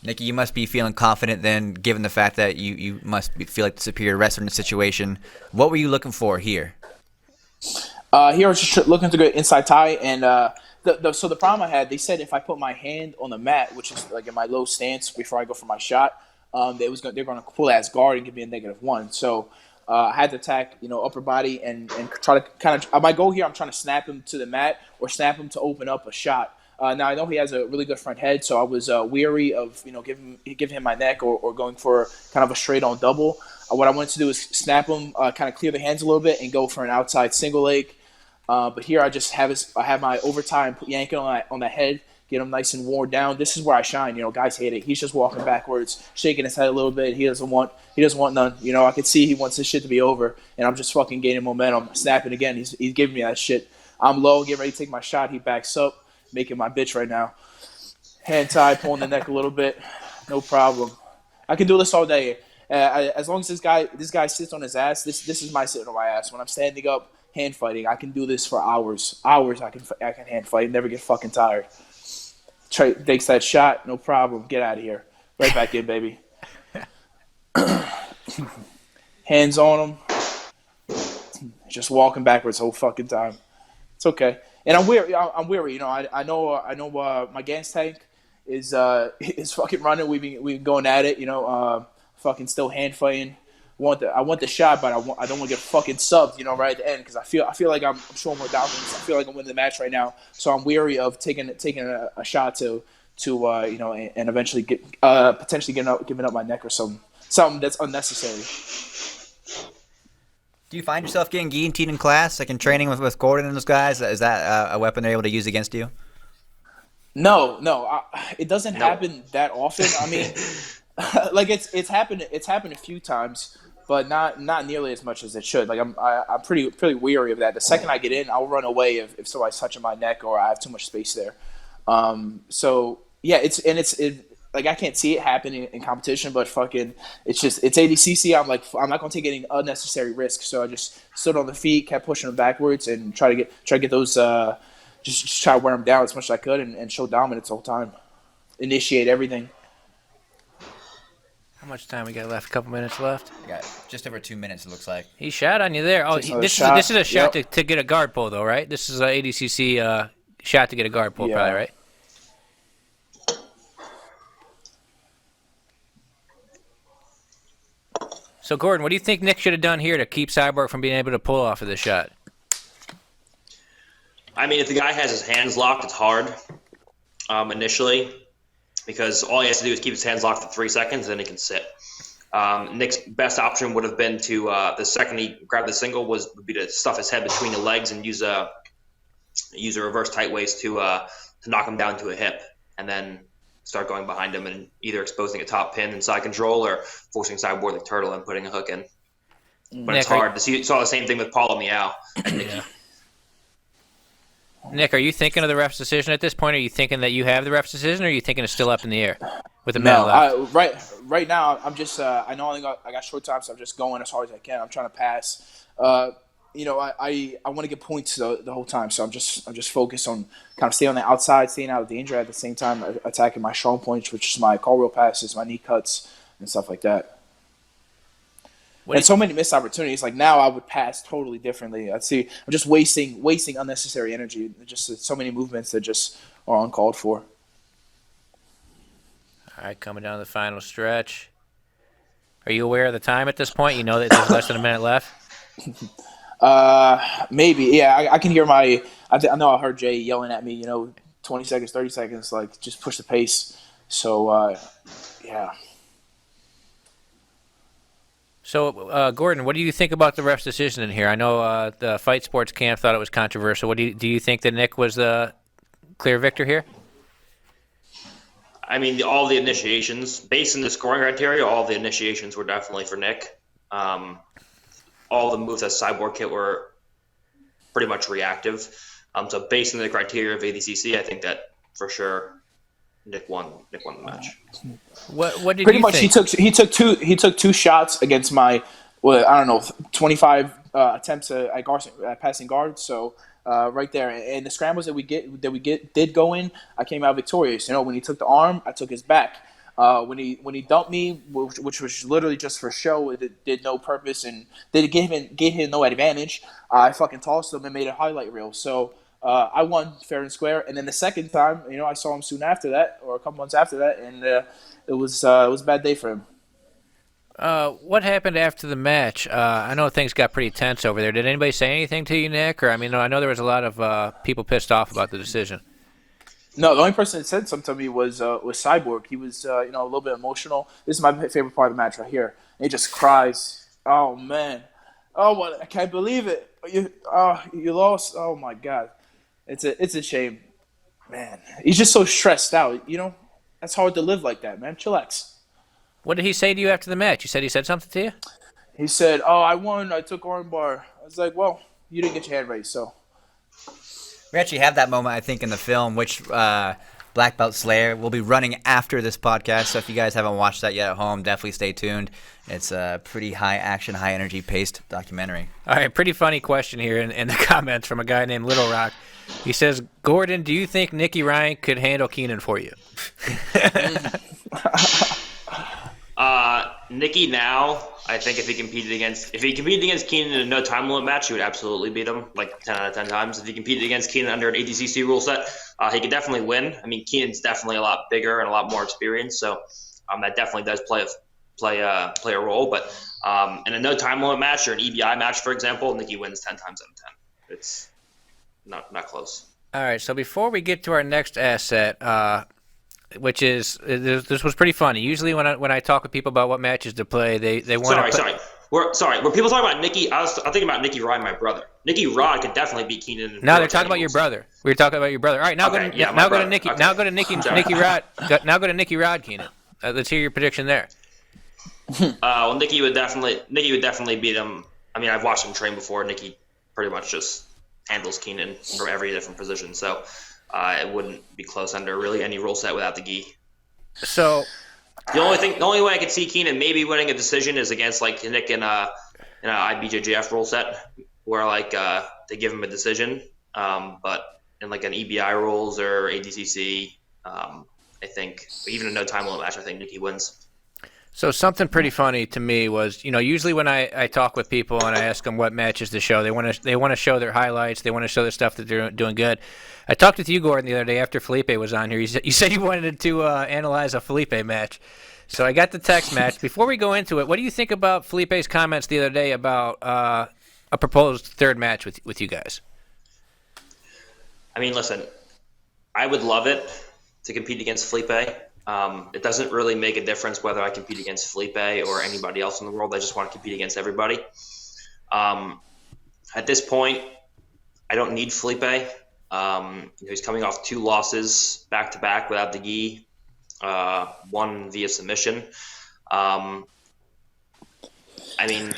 Nicky, you must be feeling confident then, given the fact that you must feel like the superior wrestler in the situation. What were you looking for here? Here I was just looking to go inside tie, and so the problem I had, they said if I put my hand on the mat, which is like in my low stance before I go for my shot, they're going to pull as guard and give me a -1. So I had to attack, upper body and try to kind of. My goal here, I'm trying to snap him to the mat or snap him to open up a shot. Now I know he has a really good front head, so I was weary of giving him my neck or going for kind of a straight on double. What I wanted to do is snap him, kind of clear the hands a little bit, and go for an outside single leg. But here I just have my overtime, yanking on the head, get him nice and worn down. This is where I shine. Guys hate it. He's just walking backwards, shaking his head a little bit. He doesn't want none. I could see he wants this shit to be over, and I'm just fucking gaining momentum, snapping again. He's giving me that shit. I'm low, getting ready to take my shot. He backs up. Making my bitch right now. Hand tie, pulling the neck a little bit. No problem. I can do this all day. As long as this guy sits on his ass, this is my sitting on my ass. When I'm standing up, hand fighting, I can do this for hours. Hours I can hand fight and never get fucking tired. Trey takes that shot, no problem. Get out of here. Right back in, baby. Hands on him. Just walking backwards the whole fucking time. It's okay. And I'm weary. I know my gas tank is fucking running. We've been going at it. Fucking still hand fighting. I want the shot, but I don't want to get fucking subbed. Right at the end because I feel like I'm showing more dominance. I feel like I'm winning the match right now. So I'm weary of taking a shot to and eventually potentially giving up my neck or something that's unnecessary. Do you find yourself getting guillotined in class, like in training with Gordon and those guys? Is that a weapon they're able to use against you? No, it doesn't happen that often. I mean, like it's happened a few times, but not nearly as much as it should. Like I'm pretty weary of that. The second I get in, I'll run away if somebody's touching my neck or I have too much space there. So yeah, it's like I can't see it happening in competition, but fucking, it's ADCC. I'm not gonna take any unnecessary risks. So I just stood on the feet, kept pushing them backwards, and try to get those. Just try to wear them down as much as I could, and show dominance the whole time. Initiate everything. How much time we got left? A couple minutes left. We got just over 2 minutes. It looks like he shot on you there. Oh, this is a shot to get a guard pull though, right? This is a ADCC shot to get a guard pull, probably, right? So, Gordon, what do you think Nick should have done here to keep Cyborg from being able to pull off of this shot? I mean, if the guy has his hands locked, it's hard initially because all he has to do is keep his hands locked for 3 seconds, and then he can sit. Nick's best option would have been to the second he grabbed the single would be to stuff his head between the legs and use a reverse tight waist to knock him down to a hip, and then start going behind him and either exposing a top pin and side control or forcing sideboard like turtle and putting a hook in. But it's hard. You saw the same thing with Paul Meow and Nicky. Nick, are you thinking of the ref's decision at this point? Are you thinking that you have the ref's decision, or are you thinking it's still up in the air with a minute left? Right now, I'm just I know I got short time, so I'm just going as hard as I can. I'm trying to pass. I want to get points the whole time, so I'm just focused on kind of staying on the outside, staying out of danger at the same time, attacking my strong points, which is my call wheel passes, my knee cuts, and stuff like that. And so many missed opportunities. Like now, I would pass totally differently. I'm just wasting unnecessary energy. Just so many movements that just are uncalled for. All right, coming down to the final stretch. Are you aware of the time at this point? You know that there's less than a minute left. Maybe. Yeah, I can hear I know I heard Jay yelling at me, 20 seconds, 30 seconds, like just push the pace. So, yeah. So, Gordon, what do you think about the ref's decision in here? I know the Fight Sports camp thought it was controversial. Do you think that Nick was the clear victor here? I mean, all the initiations, based on the scoring criteria, all the initiations were definitely for Nick. All the moves that Cyborg hit were pretty much reactive. So based on the criteria of ADCC, I think that for sure Nick won the match. What did Pretty you much, think? he took two shots against my, well, I don't know, 25 attempts at passing guard. So right there, and the scrambles that we did go in, I came out victorious. You know, when he took the arm, I took his back. When he dumped me, which was literally just for show, it did no purpose and didn't give him no advantage. I fucking tossed him and made a highlight reel. So I won fair and square. And then the second time, you know, I saw him soon after that, or a couple months after that, and it was a bad day for him. What happened after the match? I know things got pretty tense over there. Did anybody say anything to you, Nick? Or I mean, I know there was a lot of people pissed off about the decision. No, the only person that said something to me was Cyborg. He was a little bit emotional. This is my favorite part of the match right here. And he just cries. Oh man, oh what? I can't believe it. You lost. Oh my god, it's a shame, man. He's just so stressed out. You know, that's hard to live like that, man. Chillax. What did he say to you after the match? You said he said something to you? He said, "Oh, I won. I took armbar." I was like, "Well, you didn't get your hand raised, so." We actually have that moment, I think, in the film, which Black Belt Slayer will be running after this podcast. So if you guys haven't watched that yet at home, definitely stay tuned. It's a pretty high action, high energy paced documentary. All right, pretty funny question here in the comments from a guy named Little Rock. He says, Gordon, do you think Nicky Ryan could handle Keenan for you? Nicky now, I think if he competed against Keenan in a no time limit match, he would absolutely beat him like 10 out of 10 times. If he competed against Keenan under an ADCC rule set, he could definitely win. I mean, Keenan's definitely a lot bigger and a lot more experienced, so that definitely does play a role. But in a no time limit match or an EBI match, for example, Nicky wins 10 times out of 10. It's not close. All right, so before we get to our next asset, which is this was pretty funny. Usually when I talk with people about what matches to play, they want to. Sorry. When people talk about Nicky, I'm thinking about Nicky Ryan, my brother. Nicky Ryan could definitely beat Keenan. No, they're talking about your brother. We were talking about your brother. All right, now go to Nicky. Okay. Now go to Nicky Rod. Now go to Nicky Rod, Keenan. Let's hear your prediction there. Well, Nicky would definitely beat him. I mean, I've watched him train before. Nicky pretty much just handles Keenan from every different position. So. It wouldn't be close under really any rule set without the gi. So the only way I could see Keenan maybe winning a decision is against like Nick in a IBJJF rule set where like they give him a decision. But in like an EBI rules or ADCC, I think even a no time limit match, I think Nicky wins. So something pretty funny to me was, usually when I talk with people and I ask them what matches to show, they want to show their highlights, they want to show the stuff that they're doing good. I talked with you, Gordon, the other day after Felipe was on here. You said you wanted to analyze a Felipe match. So I got the text match. Before we go into it, what do you think about Felipe's comments the other day about a proposed third match with you guys? I mean, listen, I would love it to compete against Felipe. It doesn't really make a difference whether I compete against Felipe or anybody else in the world. I just want to compete against everybody. At this point, I don't need Felipe. He's coming off 2 losses back-to-back without the gi, 1 via submission. I mean,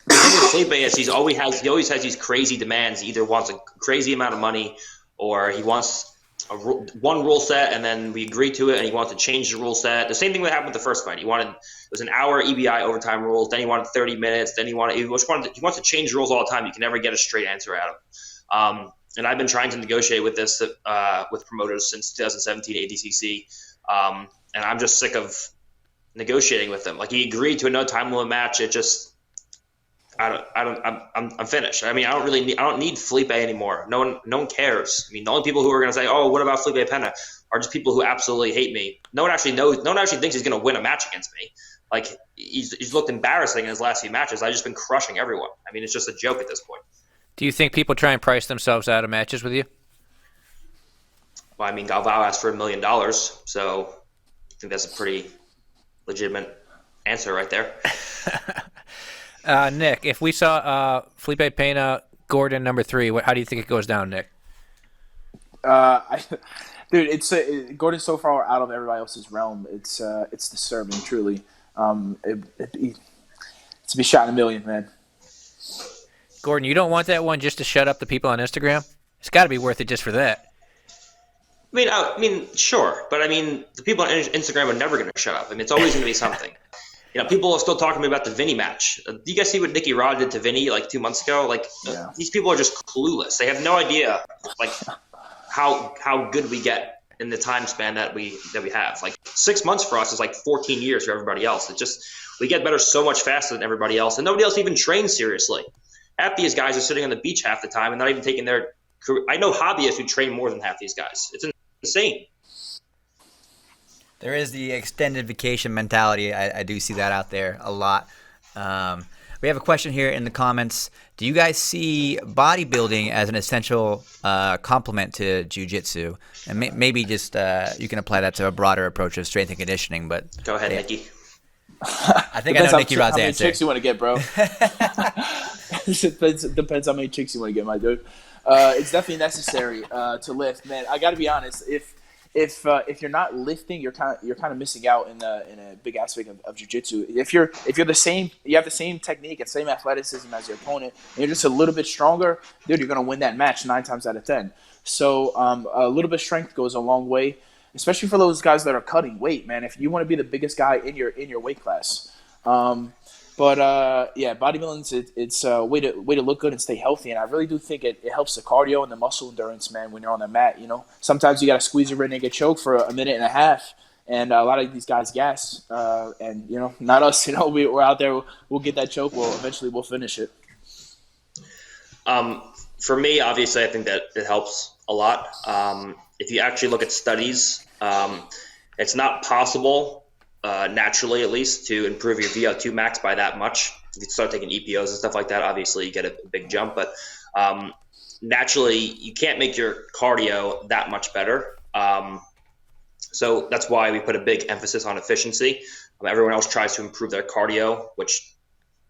the thing with Felipe is he always has these crazy demands. He either wants a crazy amount of money or he wants one rule set and then we agree to it and he wants to change the rule set. The same thing that happened with the first fight. It was an hour EBI overtime rules, then he wanted 30 minutes, then he wants to change the rules all the time. You can never get a straight answer out of him. And I've been trying to negotiate with this with promoters since 2017 ADCC, and I'm just sick of negotiating with them. Like he agreed to a no time limit match. It just I'm finished. I mean, I don't need Felipe anymore. No one cares. I mean, the only people who are going to say, "Oh, what about Felipe Pena?" are just people who absolutely hate me. No one actually thinks he's going to win a match against me. Like he's looked embarrassing in his last few matches. I've just been crushing everyone. I mean, it's just a joke at this point. Do you think people try and price themselves out of matches with you? Well, I mean, Galvao asked for $1 million, so I think that's a pretty legitimate answer right there. Nick, if we saw Felipe Pena, Gordon, number 3, how do you think it goes down, Nick? Dude, Gordon's so far out of everybody else's realm. It's disturbing, truly. to be shot in a million, man. Gordon, you don't want that one just to shut up the people on Instagram? It's got to be worth it just for that. I mean, sure, but I mean, the people on Instagram are never going to shut up. I mean, it's always going to be something. People are still talking to me about the Vinny match. Do you guys see what Nicky Rod did to Vinny like 2 months ago? Like, these people are just clueless. They have no idea, like, how good we get in the time span that we have. Like, 6 months for us is like 14 years for everybody else. We get better so much faster than everybody else, and nobody else even trains seriously. Half these guys are sitting on the beach half the time and not even taking their career. I know hobbyists who train more than half these guys. It's insane. There is the extended vacation mentality. I do see that out there a lot. We have a question here in the comments. Do you guys see bodybuilding as an essential complement to jiu-jitsu? And maybe just you can apply that to a broader approach of strength and conditioning. But go ahead, Nicky. I think I know Nicky Rod's answer. How many chicks you want to get, bro? Depends how many chicks you want to get, my dude. It's definitely necessary to lift, man. I got to be honest. If you're not lifting, you're kind of missing out in a big aspect of jiu-jitsu. If you're the same, you have the same technique and same athleticism as your opponent, and you're just a little bit stronger, dude, you're gonna win that match 9 times out of 10. So a little bit of strength goes a long way, especially for those guys that are cutting weight, man. If you want to be the biggest guy in your weight class. Bodybuilding it's a way to look good and stay healthy, and I really do think it helps the cardio and the muscle endurance, man. When you're on the mat, sometimes you got to squeeze your in and get choked for a minute and a half, and a lot of these guys gas, and not us. We're out there. We'll get that choke. Eventually we'll finish it. For me, obviously, I think that it helps a lot. If you actually look at studies, it's not possible. Naturally, at least, to improve your VO2 max by that much. If you start taking EPOs and stuff like that, obviously you get a big jump. But naturally, you can't make your cardio that much better. So that's why we put a big emphasis on efficiency. Everyone else tries to improve their cardio, which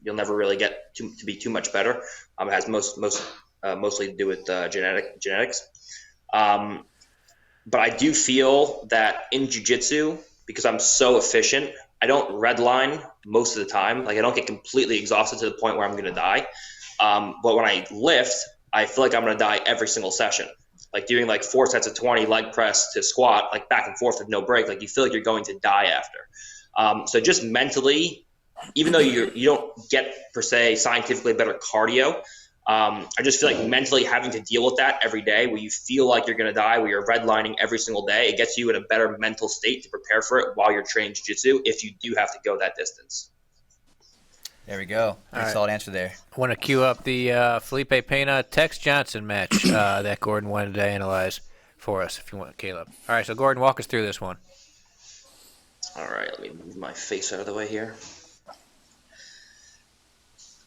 you'll never really get to be too much better. It has mostly to do with genetics. But I do feel that in jiu-jitsu, because I'm so efficient, I don't redline most of the time. Like, I don't get completely exhausted to the point where I'm going to die. But when I lift, I feel like I'm going to die every single session. Like doing like 4 sets of 20 leg press to squat, like back and forth with no break. Like, you feel like you're going to die after. So just mentally, even though you don't get per se scientifically better cardio, I just feel like mentally having to deal with that every day, where you feel like you're going to die, where you're redlining every single day, it gets you in a better mental state to prepare for it while you're training jiu-jitsu, if you do have to go that distance. There we go. Pretty solid answer there. I want to cue up the Felipe Pena Tex Johnson match that Gordon wanted to analyze for us, if you want, Caleb. All right, so Gordon, walk us through this one. All right, let me move my face out of the way here.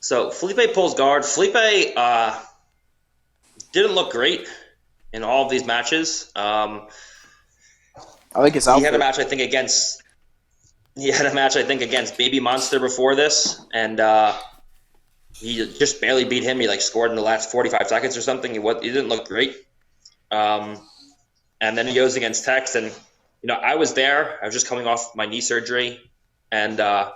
So Felipe pulls guard. Felipe didn't look great in all of these matches. I like his outfit. He had a match, I think, against Baby Monster before this, and he just barely beat him. He scored in the last 45 seconds or something. He didn't look great. And then he goes against Tex, and I was there. I was just coming off my knee surgery, and I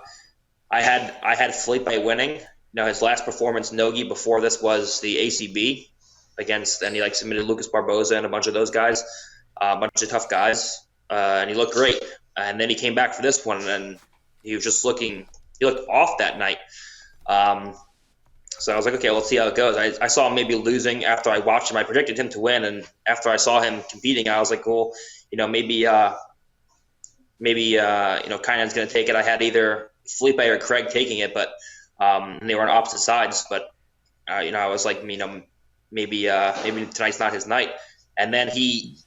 had Felipe winning. His last performance, Nogi, before this was the ACB against, and he submitted Lucas Barboza and a bunch of those guys, a bunch of tough guys, and he looked great. And then he came back for this one, and he was just he looked off that night. So I was like, okay, let's see how it goes. I saw him maybe losing after I watched him. I predicted him to win, and after I saw him competing, I was like, well, maybe Kainan's going to take it. I had either Felipe or Craig taking it, but and they were on opposite sides, but I was like, maybe tonight's not his night. And then he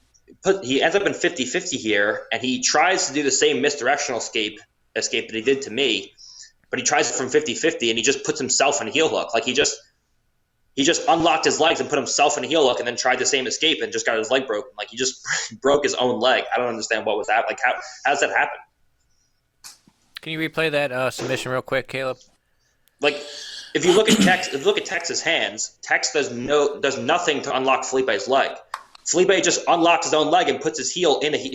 ends up in 50-50 here, and he tries to do the same misdirectional escape that he did to me, but he tries it from 50-50, and he just puts himself in a heel hook. Like, he just unlocked his legs and put himself in a heel hook, and then tried the same escape and just got his leg broken. Like, he just broke his own leg. I don't understand what was that. Like, how does that happen? Can you replay that submission real quick, Caleb? Like, if you look at Tex's hands, Tex does nothing to unlock Felipe's leg. Felipe just unlocks his own leg and puts his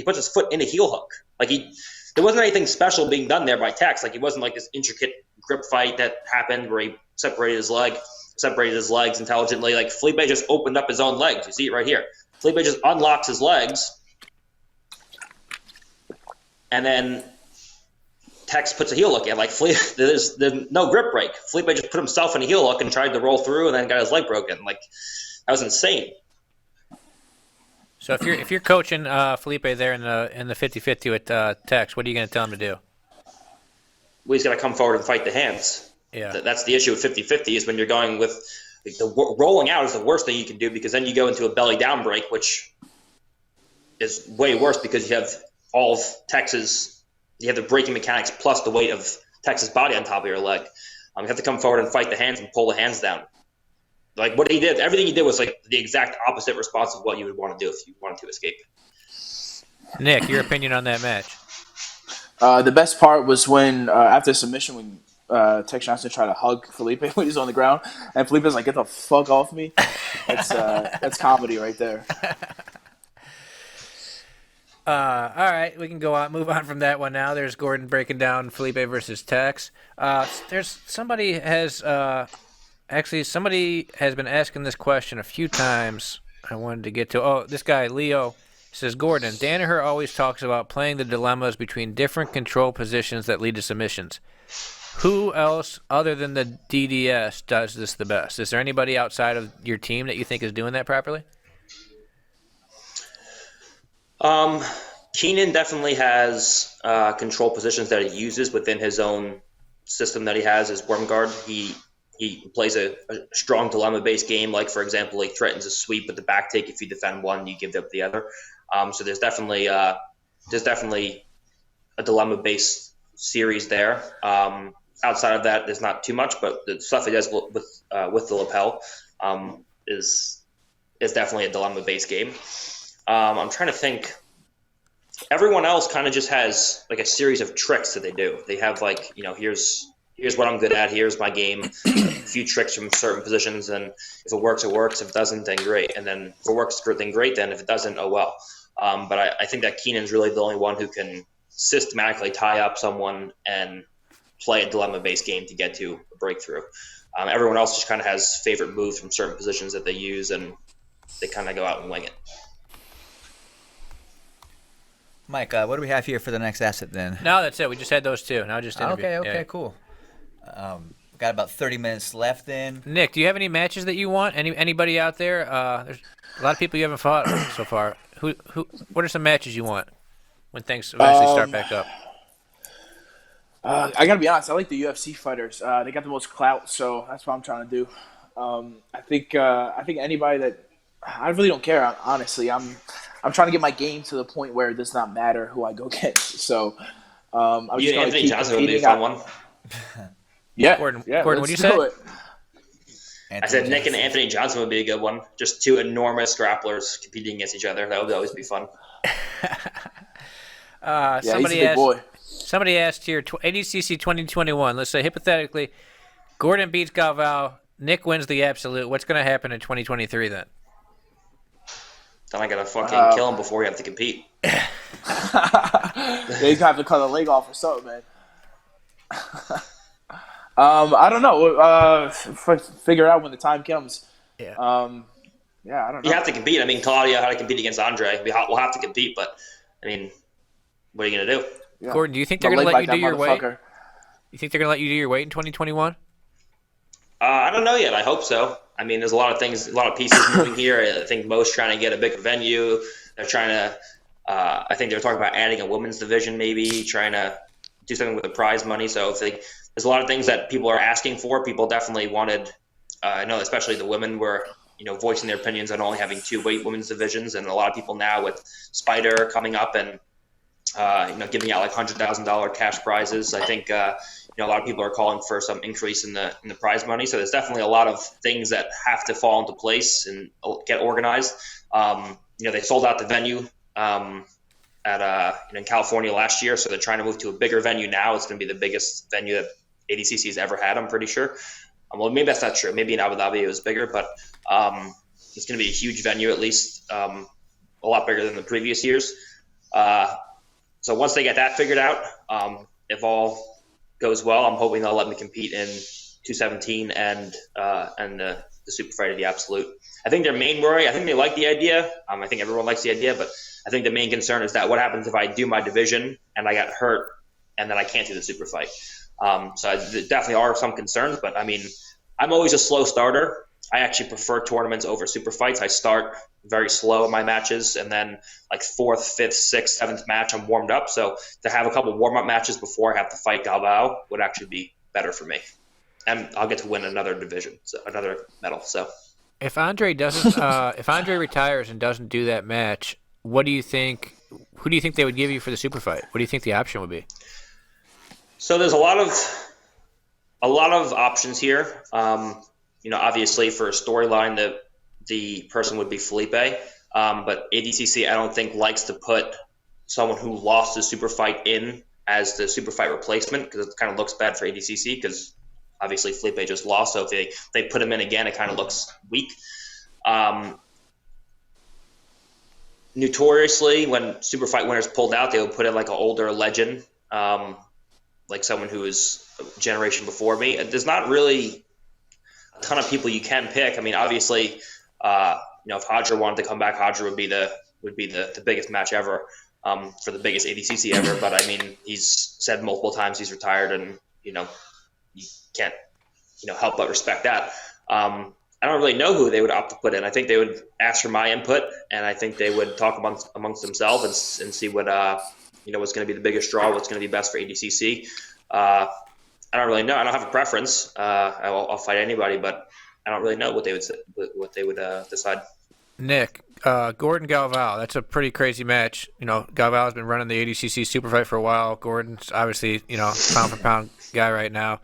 puts his foot in a heel hook. Like, there wasn't anything special being done there by Tex. Like, he wasn't like this intricate grip fight that happened where he separated his legs intelligently. Like Felipe just opened up his own legs. You see it right here. Felipe just unlocks his legs, and then Tex puts a heel look in. Like there's no grip break. Felipe just put himself in a heel look and tried to roll through, and then got his leg broken. Like that was insane. So if you're coaching Felipe there in the 50-50 with Tex, what are you going to tell him to do? Well, he's got to come forward and fight the hands. Yeah. That's the issue with 50-50 is when you're going with rolling out is the worst thing you can do, because then you go into a belly down break, which is way worse because you have all of you have the braking mechanics plus the weight of Tex's body on top of your leg. You have to come forward and fight the hands and pull the hands down. Like what he did, everything he did was like the exact opposite response of what you would want to do if you wanted to escape. Nick, your opinion on that match? The best part was when after submission, when Tex Johnson tried to hug Felipe when he was on the ground, and Felipe's like, "Get the fuck off me!" That's comedy right there. All right, we can move on from that one now. There's Gordon breaking down Felipe versus Tex. Somebody has been asking this question a few times. I wanted to get to. Oh, this guy Leo says, Gordon, Danaher always talks about playing the dilemmas between different control positions that lead to submissions. Who else other than the DDS does this the best? Is there anybody outside of your team that you think is doing that properly? Keenan definitely has control positions that he uses within his own system that he has as worm guard. He plays a strong dilemma-based game. Like, for example, he threatens a sweep with the back take. If you defend one, you give up the other. So there's definitely a dilemma-based series there. Outside of that, there's not too much, but the stuff he does with the lapel is definitely a dilemma-based game. I'm trying to think. Everyone else kind of just has like a series of tricks that they do. They have like, here's what I'm good at. Here's my game. A few tricks from certain positions, and if it works, it works. If it doesn't, then great. And then if it works, then great. Then if it doesn't, oh well. But I think that Keenan's really the only one who can systematically tie up someone and play a dilemma-based game to get to a breakthrough. Everyone else just kind of has favorite moves from certain positions that they use, and they kind of go out and wing it. Mike, what do we have here for the next asset then? No, that's it. We just had those two. Now just interview. Okay, Yeah. cool. Got about 30 minutes left then. Nick, do you have any matches that you want? Anybody out there? There's a lot of people you haven't fought so far. What are some matches you want when things eventually start back up? I gotta be honest. I like the UFC fighters. They got the most clout, so that's what I'm trying to do. I think anybody that I really don't care. Honestly, I'm trying to get my game to the point where it does not matter who I go against. So I'm just going to keep Johnson would be a fun one. Yeah, Gordon, yeah. what do you say? I said Nick and Anthony Johnson would be a good one. Just two enormous grapplers competing against each other. That would always be fun. Yeah, he's a big boy. Somebody asked here, ADCC 2021. Let's say hypothetically, Gordon beats Galvao, Nick wins the absolute. What's going to happen in 2023 then? Then I gotta fucking kill him before we have to compete. Yeah, he's gonna have to cut a leg off or something, man. I don't know. Figure it out when the time comes. Yeah. Yeah, I don't know. You have to compete. I mean, Claudia had to compete against Andre. We'll have to compete, but I mean, what are you gonna do? Yeah. Gordon, do you think they're going to let you do your weight? You think they're going to let you do your weight in 2021? I don't know yet. I hope so. I mean, there's a lot of things, a lot of pieces moving here. I think Mo's trying to get a bigger venue. They're trying to, I think they're talking about adding a women's division maybe, trying to do something with the prize money. So it's like, there's a lot of things that people are asking for. People definitely wanted, I know especially the women were, voicing their opinions on only having two women's divisions. And a lot of people now with Spider coming up and, giving out like $100,000 cash prizes. I think, a lot of people are calling for some increase in the prize money. So there's definitely a lot of things that have to fall into place and get organized. They sold out the venue in California last year, so they're trying to move to a bigger venue now. It's going to be the biggest venue that ADCC has ever had, I'm pretty sure. Well, maybe that's not true. Maybe in Abu Dhabi it was bigger, but it's going to be a huge venue, at least a lot bigger than the previous years. So once they get that figured out, if all goes well, I'm hoping they'll let me compete in 217 and the super fight of the absolute. I think their main worry, I think they like the idea. I think everyone likes the idea, but I think the main concern is that what happens if I do my division and I got hurt and then I can't do the super fight. So there definitely are some concerns, but I mean, I'm always a slow starter. I actually prefer tournaments over super fights. I start very slow in my matches, and then like 4th, 5th, 6th, 7th match, I'm warmed up. So to have a couple warm-up matches before I have to fight Galvao would actually be better for me. And I'll get to win another division, so another medal. So If Andre doesn't, if Andre retires and doesn't do that match, what do you think? Who do you think they would give you for the super fight? What do you think the option would be? So there's a lot of options here. Obviously for a storyline, the person would be Felipe. But ADCC, I don't think likes to put someone who lost the super fight in as the super fight replacement because it kind of looks bad for ADCC because obviously Felipe just lost. So if they put him in again, it kind of looks weak. Notoriously, when super fight winners pulled out, they would put in like an older legend, like someone who is a generation before me. There's not really a ton of people you can pick. I mean, obviously, if Hodger wanted to come back, Hodger would be the biggest match ever, for the biggest ADCC ever. But I mean, he's said multiple times he's retired, and you can't help but respect that. I don't really know who they would opt to put in. I think they would ask for my input, and I think they would talk amongst themselves and see what what's going to be the biggest draw, what's going to be best for ADCC. I don't really know. I don't have a preference. I'll fight anybody, but I don't really know what they would decide. Nick, Gordon Galvao, that's a pretty crazy match. Galvao's been running the ADCC super fight for a while. Gordon's obviously, pound for pound guy right now.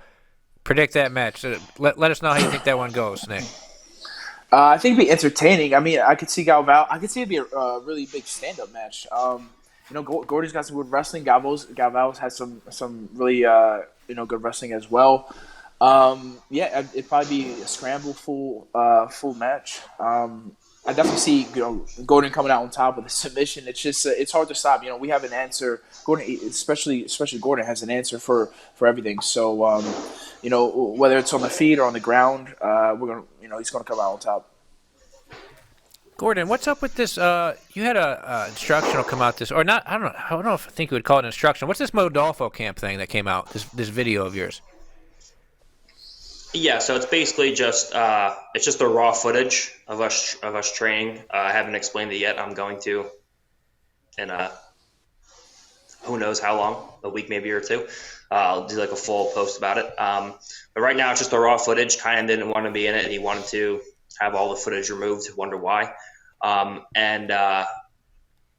Predict that match. Let us know how you think that one goes, Nick. I think it'd be entertaining. I mean, I could see Galvao. I could see it be a really big stand-up match. Gordon's got some good wrestling. Galvao's has some really good wrestling as well. It'd probably be a scramble full match. I definitely see Gordon coming out on top with a submission. It's just it's hard to stop. We have an answer. Gordon, especially Gordon, has an answer for everything. So whether it's on the feet or on the ground, he's gonna come out on top. Gordon, what's up with this? You had a instructional come out this, or not? I don't know if I think you would call it an instructional. What's this Modolfo camp thing that came out? This video of yours. Yeah, so it's basically just the raw footage of us training. I haven't explained it yet. I'm going to, in who knows how long, a week maybe or two. I'll do like a full post about it. But right now it's just the raw footage. Kind of didn't want to be in it, and he wanted to have all the footage removed. Wonder why.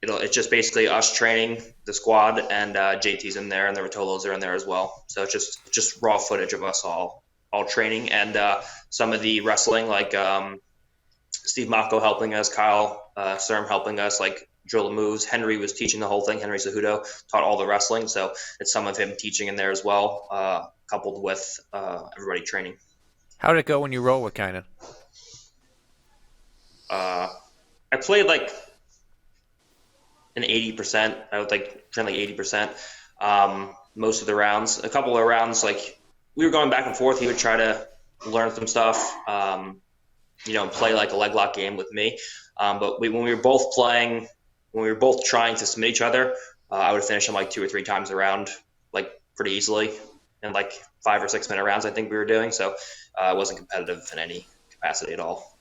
It's just basically us training the squad, and JT's in there, and the Rotolos are in there as well. So it's just raw footage of us all training, and some of the wrestling, like Steve Mako helping us, Kyle Serm helping us, like drill the moves. Henry was teaching the whole thing. Henry Cejudo taught all the wrestling, so it's some of him teaching in there as well, coupled with everybody training. How did it go when you roll with Kynan? I played like an 80%. I would train like 80%. Most of the rounds, a couple of rounds, like we were going back and forth. He would try to learn some stuff, play like a leg lock game with me. But when we were both trying to submit each other, I would finish him like 2 or 3 times around, like pretty easily, in like 5 or 6 minute rounds. I think we were doing, so it wasn't competitive in any capacity at all.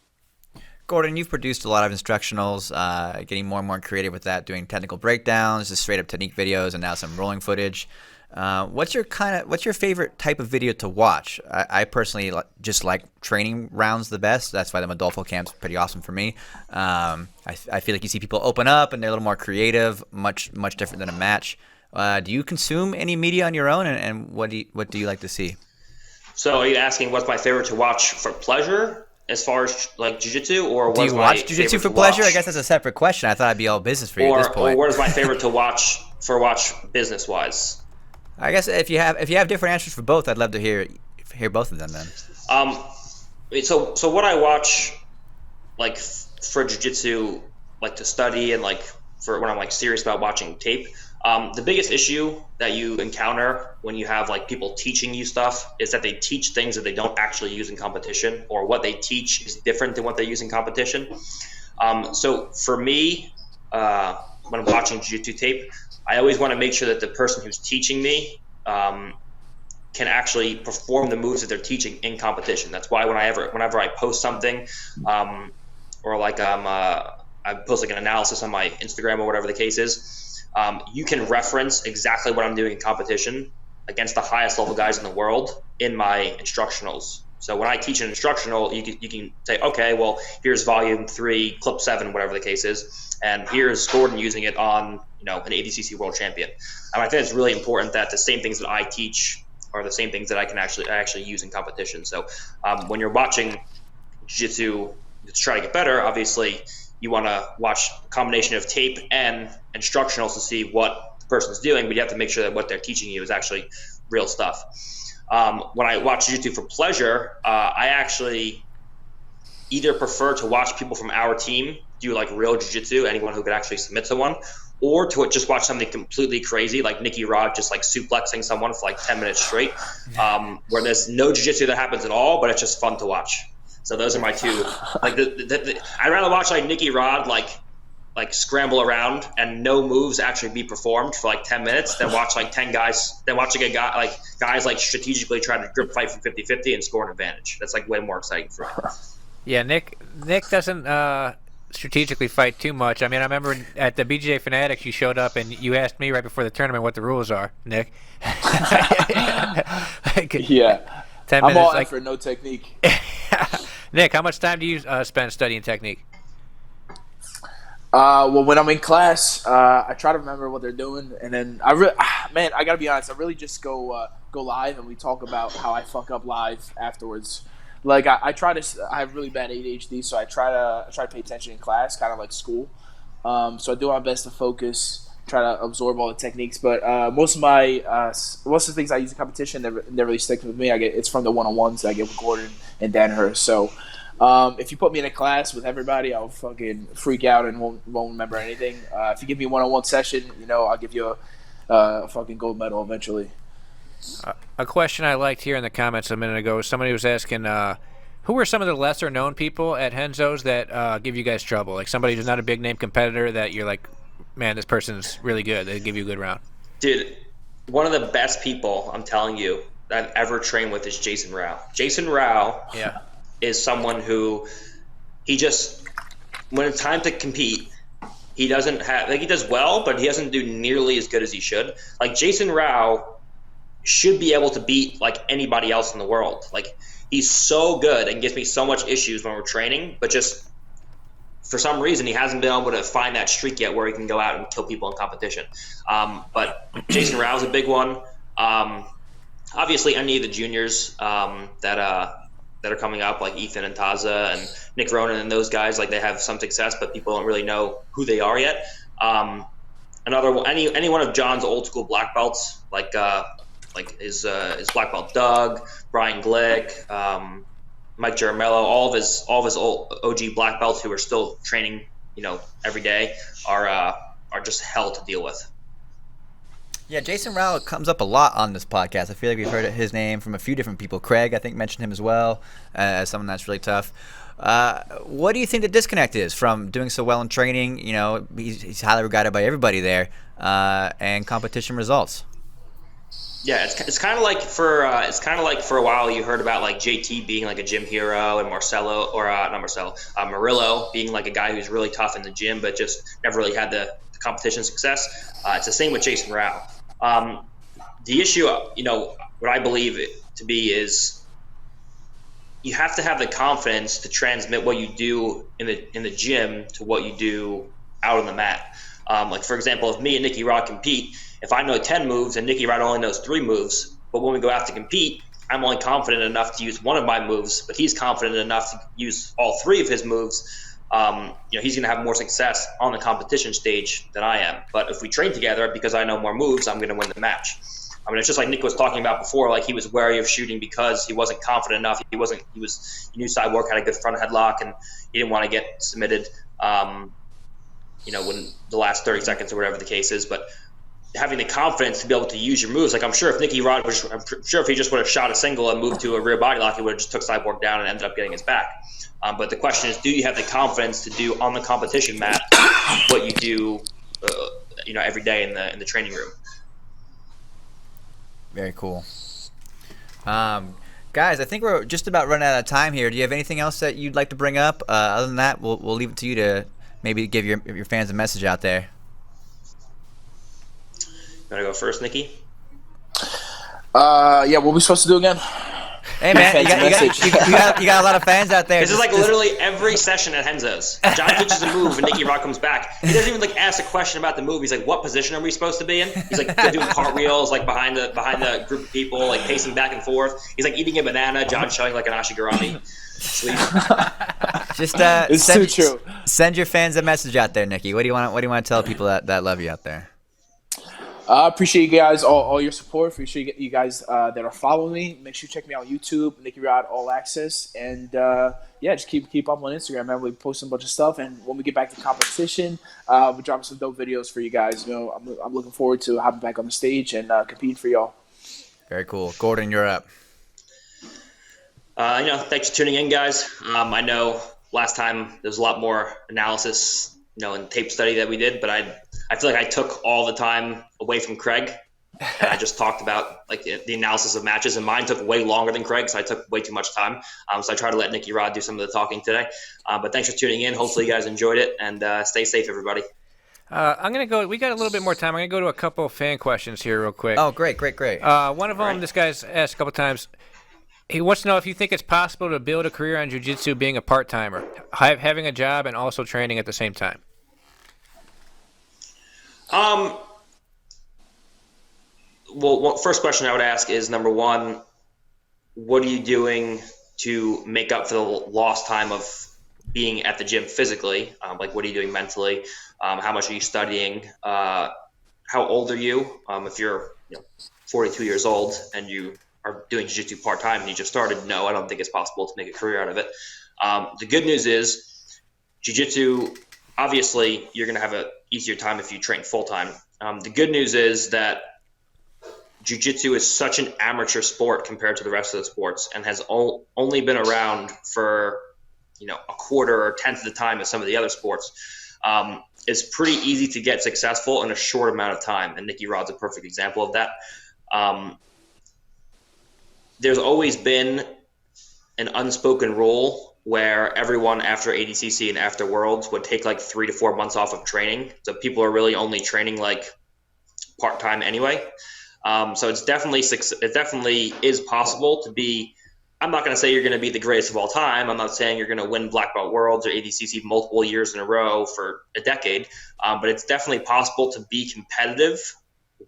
Gordon, you've produced a lot of instructionals, getting more and more creative with that, doing technical breakdowns, just straight up technique videos, and now some rolling footage. What's your favorite type of video to watch? I personally just like training rounds the best. That's why the Modolfo camp's pretty awesome for me. I feel like you see people open up and they're a little more creative, much different than a match. Do you consume any media on your own, and what do you like to see? So are you asking what's my favorite to watch for pleasure? As far as like jiu-jitsu, or do you watch jiu-jitsu for pleasure? I guess that's a separate question. I thought I'd be all business for you at this point. Or what is my favorite to watch business wise? I guess if you have different answers for both, I'd love to hear both of them then. So what I watch, like for jiu-jitsu, like to study and like for when I'm like serious about watching tape, The biggest issue that you encounter when you have like people teaching you stuff is that they teach things that they don't actually use in competition, or what they teach is different than what they use in competition. So for me, when I'm watching jiu-jitsu tape, I always want to make sure that the person who's teaching me can actually perform the moves that they're teaching in competition. That's why whenever I post something, or like I post like an analysis on my Instagram or whatever the case is, you can reference exactly what I'm doing in competition against the highest level guys in the world in my instructionals. So when I teach an instructional, you can say, okay, well, here's volume 3, clip 7, whatever the case is, and here's Gordon using it on, an ADCC world champion. And I think it's really important that the same things that I teach are the same things that I can actually use in competition. So when you're watching jiu-jitsu to try to get better, obviously you want to watch a combination of tape and instructionals to see what the person's doing, but you have to make sure that what they're teaching you is actually real stuff. When I watch jiu-jitsu for pleasure, I actually either prefer to watch people from our team do like real jiu-jitsu, anyone who could actually submit someone, or to just watch something completely crazy like Nicky Rod just like suplexing someone for like 10 minutes straight, where there's no jiu-jitsu that happens at all, but it's just fun to watch. So those are my two. Like I'd rather watch like Nicky Rod like scramble around and no moves actually be performed for like 10 minutes than watch like 10 guys, than watching guys like strategically try to grip fight from 50-50 and score an advantage. That's like way more exciting for me. Yeah, Nick doesn't strategically fight too much. I mean, I remember at the BJJ Fanatics you showed up and you asked me right before the tournament what the rules are, Nick. Yeah. 10 I'm minutes, all like, effort, no technique. Nick, how much time do you spend studying technique? Well, when I'm in class, I try to remember what they're doing, and then I gotta be honest, I really just go live and we talk about how I fuck up live afterwards. Like I have really bad ADHD, so I try to pay attention in class, kind of like school. So I do my best to focus, try to absorb all the techniques. But most of the things I use in competition never really stick with me. It's from the one-on-ones that I get with Gordon and Dan Hurst. So if you put me in a class with everybody, I'll fucking freak out and won't remember anything. If you give me a one-on-one session, I'll give you a fucking gold medal eventually. A question I liked here in the comments a minute ago was somebody was asking, who are some of the lesser-known people at Renzo's that give you guys trouble? Like somebody who's not a big-name competitor that you're like, man, this person's really good. They give you a good round. Dude, one of the best people, I'm telling you, that I've ever trained with is Jason Rao. Jason Rao is someone who when it's time to compete, he doesn't have, he does well, but he doesn't do nearly as good as he should. Like Jason Rao should be able to beat like anybody else in the world. Like he's so good and gives me so much issues when we're training, but just for some reason he hasn't been able to find that streak yet where he can go out and kill people in competition. But Jason Rao is a big one. Obviously any of the juniors that are coming up, like Ethan and Taza and Nick Ronan and those guys, like they have some success, but people don't really know who they are yet. Another one, any one of John's old school black belts, like his black belt Doug, Brian Glick, Mike Jaramello, all of his old OG black belts who are still training, every day are just hell to deal with. Yeah, Jason Rao comes up a lot on this podcast. I feel like we've heard his name from a few different people. Craig, I think, mentioned him as well as someone that's really tough. What do you think the disconnect is from doing so well in training? He's highly regarded by everybody there, and competition results. Yeah, it's kind of like for a while you heard about like JT being like a gym hero and Murillo being like a guy who's really tough in the gym but just never really had the competition success. It's the same with Jason Rao. The issue, what I believe it to be is you have to have the confidence to transmit what you do in the gym to what you do out on the mat. Like for example, if me and Nicky Rod compete, if I know 10 moves and Nicky Rod only knows 3 moves, but when we go out to compete, I'm only confident enough to use one of my moves, but he's confident enough to use all 3 of his moves. He's going to have more success on the competition stage than I am. But if we train together, because I know more moves, I'm going to win the match. I mean, it's just like Nick was talking about before. Like he was wary of shooting because he wasn't confident enough. He knew Cyborg had a good front headlock and he didn't want to get submitted. When the last 30 seconds or whatever the case is. But having the confidence to be able to use your moves. Like I'm sure if Nicky Rod was, I'm sure if he just would have shot a single and moved to a rear body lock, he would have just took Cyborg down and ended up getting his back. But the question is, do you have the confidence to do on the competition mat what you do, every day in the training room? Very cool. Guys, I think we're just about running out of time here. Do you have anything else that you'd like to bring up? Other than that, we'll leave it to you to maybe give your fans a message out there. You want to go first, Nicky? Yeah, what are we supposed to do again? Hey man, you got a lot of fans out there. This is like literally every session at Henzo's. John teaches a move and Nicky Rod comes back. He doesn't even ask a question about the move. He's like, "What position are we supposed to be in?" He's like doing cartwheels behind the group of people, pacing back and forth. He's eating a banana. John showing an ashigurami. Sweet. Just it's too true. Send your fans a message out there, Nicky. What do you want to tell people that love you out there? I appreciate you guys, all your support. Appreciate you guys that are following me. Make sure you check me out on YouTube, Nicky Rod All Access. And, just keep up on Instagram, man. We post a bunch of stuff. And when we get back to competition, we're dropping some dope videos for you guys. I'm looking forward to hopping back on the stage and competing for y'all. Very cool. Gordon, you're up. Thanks for tuning in, guys. I know last time there was a lot more analysis, and tape study that we did, but I feel like I took all the time away from Craig, and I just talked about the analysis of matches, and mine took way longer than Craig, so I took way too much time. So I tried to let Nicky Rod do some of the talking today. But thanks for tuning in. Hopefully you guys enjoyed it, and stay safe, everybody. I'm going to go – we got a little bit more time. I'm going to go to a couple of fan questions here real quick. Oh, great. One of them, this guy's asked a couple times. He wants to know if you think it's possible to build a career on jiu-jitsu being a part-timer, having a job and also training at the same time. Well, first question I would ask is, number one, what are you doing to make up for the lost time of being at the gym physically? What are you doing mentally? How much are you studying? How old are you? If you're 42 years old and you are doing jiu-jitsu part-time and you just started, no, I don't think it's possible to make a career out of it. The good news is jiu-jitsu, obviously, you're going to have an easier time if you train full-time. The good news is that jiu-jitsu is such an amateur sport compared to the rest of the sports and has only been around for a quarter or a tenth of the time as some of the other sports. It's pretty easy to get successful in a short amount of time, and Nicky Rod's a perfect example of that. There's always been an unspoken rule where everyone after ADCC and after Worlds would take 3 to 4 months off of training. So people are really only training part-time anyway. So it definitely is possible to be. I'm not going to say you're going to be the greatest of all time. I'm not saying you're going to win Black Belt Worlds or ADCC multiple years in a row for a decade. But it's definitely possible to be competitive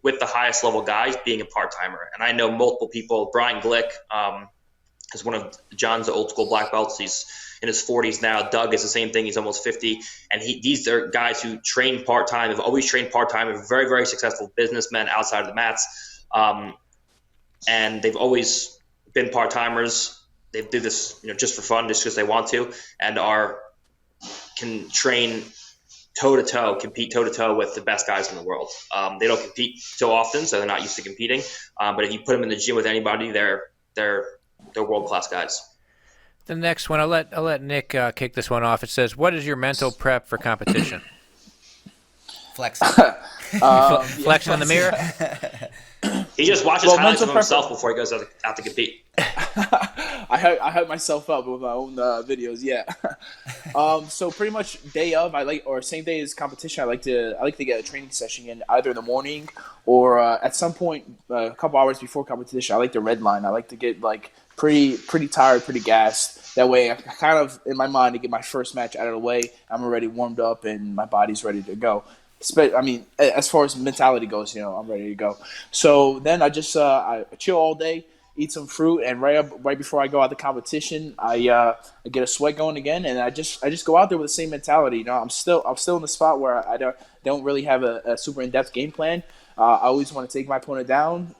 with the highest level guys being a part-timer. And I know multiple people. Brian Glick is one of John's old school black belts. He's in his 40s now. Doug is the same thing. He's almost 50. And these are guys who train part-time, have always trained part-time, are very, very successful businessmen outside of the mats. And they've always been part-timers. They do this, just for fun, just because they want to, and can train toe-to-toe, compete toe-to-toe with the best guys in the world. They don't compete so often, so they're not used to competing. But if you put them in the gym with anybody, they're world-class guys. The next one, I'll let Nick kick this one off. It says, "What is your mental prep for competition?" Flexing. Flexing in the mirror. He just watches highlights of himself before he goes out to compete. I hype myself up with my own videos. Yeah. So pretty much day of, same day as competition. I like to get a training session in either in the morning or at some point a couple hours before competition. I like to redline. I like to get pretty tired, pretty gassed. That way, I kind of in my mind to get my first match out of the way. I'm already warmed up and my body's ready to go. As far as mentality goes, I'm ready to go. So then I just I chill all day, eat some fruit, and right before I go out to competition, I get a sweat going again, and I just go out there with the same mentality. I'm still in the spot where I don't really have a super in-depth game plan. I always want to take my opponent down,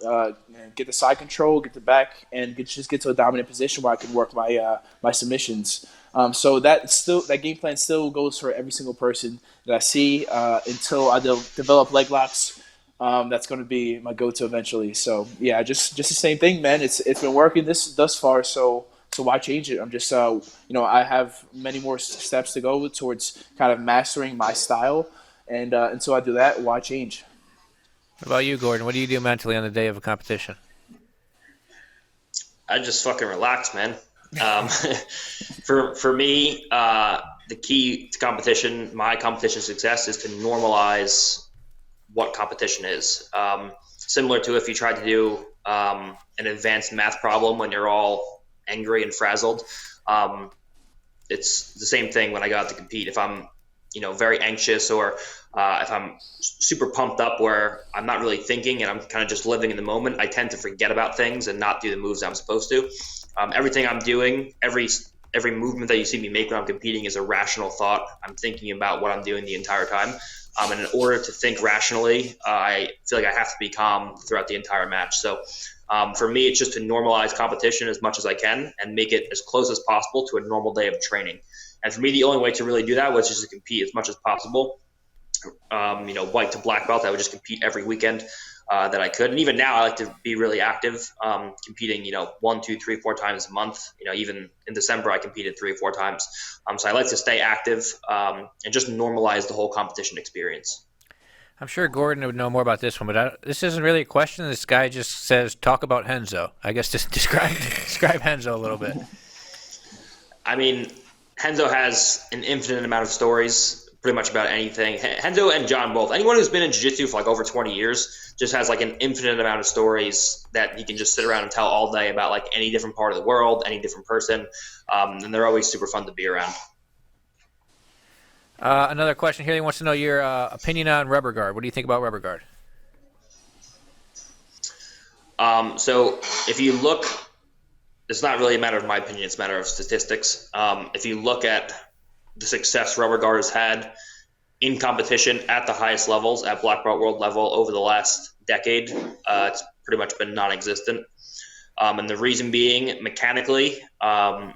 get the side control, get the back, and just get to a dominant position where I can work my submissions. So that game plan still goes for every single person that I see until I develop leg locks That's going to be my go-to eventually. So yeah, just the same thing, man. It's been working thus far. So why change it? I'm just I have many more steps to go towards kind of mastering my style, and until I do that, why change? What about you, Gordon? What do you do mentally on the day of a competition? I just fucking relax, man. For me, the key to competition, my competition success, is to normalize what competition is. Similar to if you tried to do an advanced math problem when you're all angry and frazzled. It's the same thing when I go out to compete. If I'm, very anxious, or if I'm super pumped up where I'm not really thinking and I'm kind of just living in the moment, I tend to forget about things and not do the moves I'm supposed to. Everything I'm doing, every movement that you see me make when I'm competing is a rational thought. I'm thinking about what I'm doing the entire time. And in order to think rationally, I feel like I have to be calm throughout the entire match. So for me, it's just to normalize competition as much as I can and make it as close as possible to a normal day of training. And for me, the only way to really do that was just to compete as much as possible. White to black belt, I would just compete every weekend that I could. And even now, I like to be really active, competing, 1, 2, 3, 4 times a month. Even in December, I competed 3 or 4 times. So I like to stay active and just normalize the whole competition experience. I'm sure Gordon would know more about this one, but this isn't really a question. This guy just says, talk about Renzo. I guess just describe Renzo a little bit. I mean, Renzo has an infinite amount of stories pretty much about anything. Renzo and John both. Anyone who's been in jiu-jitsu for like over 20 years just has like an infinite amount of stories that you can just sit around and tell all day about like any different part of the world, any different person. And they're always super fun to be around. Another question here. He wants to know your opinion on rubber guard. What do you think about rubber guard? So if you look, it's not really a matter of my opinion, it's a matter of statistics. If you look at the success rubber guard has had in competition at the highest levels, at black belt world level over the last decade, it's pretty much been non-existent. And the reason being, mechanically, the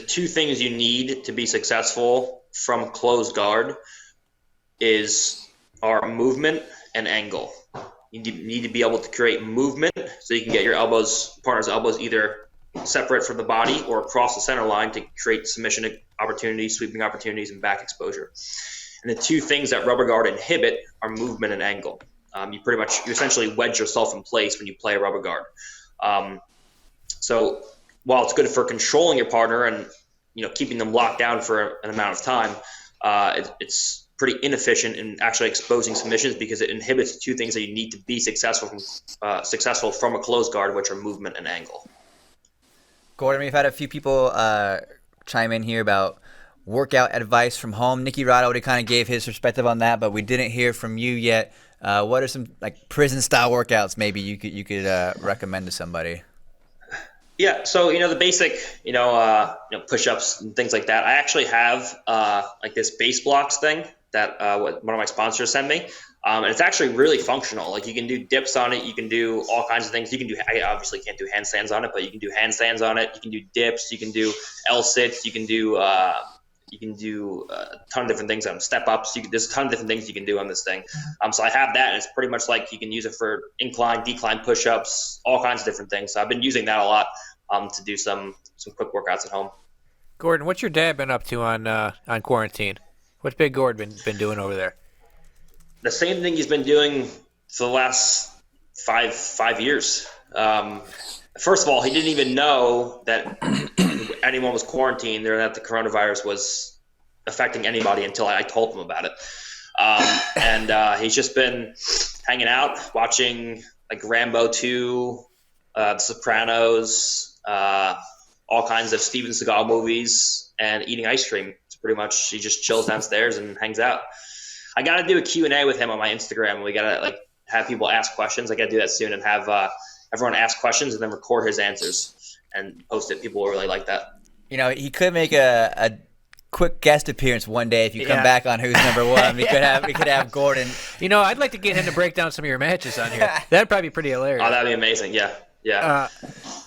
2 things you need to be successful from closed guard are movement and angle. You need to be able to create movement so you can get your partner's elbows either separate from the body or across the center line to create submission opportunities, sweeping opportunities, and back exposure. And the 2 things that rubber guard inhibit are movement and angle. You essentially wedge yourself in place when you play a rubber guard. So while it's good for controlling your partner and keeping them locked down for an amount of time, it's pretty inefficient in actually exposing submissions because it inhibits the 2 things that you need to be successful from a closed guard, which are movement and angle. Gordon, we've had a few people chime in here about workout advice from home. Nicky already kind of gave his perspective on that, but we didn't hear from you yet. What are some like prison-style workouts maybe you could recommend to somebody? Yeah, so the basic, push-ups and things like that. I actually have like this base blocks thing that one of my sponsors sent me. And it's actually really functional. Like you can do dips on it. You can do all kinds of things. I obviously can't do handstands on it, but you can do handstands on it. You can do dips. You can do L-sits. You can do a ton of different things. Step ups. There's a ton of different things you can do on this thing. So I have that, and it's pretty much like you can use it for incline, decline push-ups, all kinds of different things. So I've been using that a lot to do some quick workouts at home. Gordon, what's your dad been up to on quarantine? What's Big Gordon been doing over there? The same thing he's been doing for the last five years. First of all, he didn't even know that anyone was quarantined or that the coronavirus was affecting anybody until I told him about it. And he's just been hanging out, watching like Rambo 2, The Sopranos, all kinds of Steven Seagal movies, and eating ice cream. It's pretty much, he just chills downstairs and hangs out. I got to do a Q&A with him on my Instagram. We got to have people ask questions. I got to do that soon and have everyone ask questions and then record his answers and post it. People will really like that. He could make a quick guest appearance one day if you come back on Who's Number One. We could have Gordon. I'd like to get him to break down some of your matches on here. That'd probably be pretty hilarious. Oh, that'd be amazing. Yeah.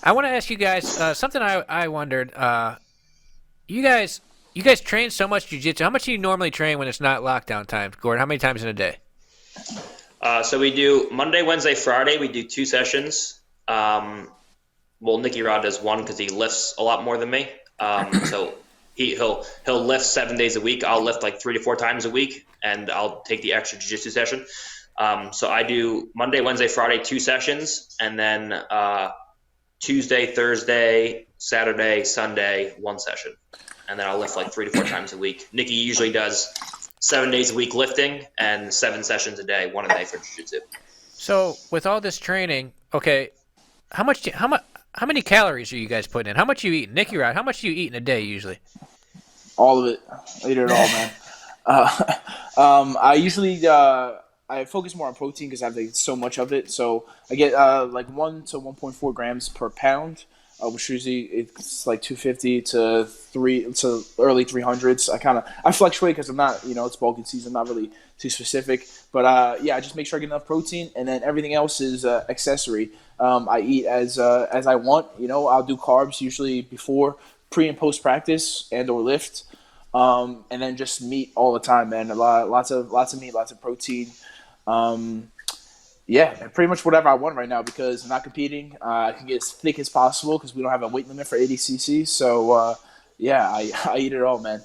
I want to ask you guys something. I wondered. You guys train so much jiu-jitsu. How much do you normally train when it's not lockdown time, Gordon? How many times in a day? So we do Monday, Wednesday, Friday. We do 2 sessions. Well, Nicky Rod does 1 because he lifts a lot more than me. So he'll lift 7 days a week. I'll lift like 3 to 4 times a week, and I'll take the extra jiu-jitsu session. So I do Monday, Wednesday, Friday, 2 sessions, and then Tuesday, Thursday, Saturday, Sunday, 1 session. And then I'll lift like 3 to 4 times a week. Nicky usually does 7 days a week lifting and 7 sessions a day, 1 a day for jiu-jitsu. So with all this training, okay, how many calories are you guys putting in? How much you eat? Nicky Rod, how much do you eat in a day usually? All of it. I eat it all, man. I usually I focus more on protein because I have so much of it. So I get like 1 to 1.4 grams per pound, which usually it's like 250 to early 300s. I fluctuate because I'm not, it's bulking season. I'm not really too specific, but I just make sure I get enough protein, and then everything else is accessory. I eat as I want. I'll do carbs usually before, pre and post practice and or lift, and then just meat all the time, man. Lots of meat, lots of protein. Pretty much whatever I want right now because I'm not competing. I can get as thick as possible because we don't have a weight limit for 80 cc. So I eat it all, man.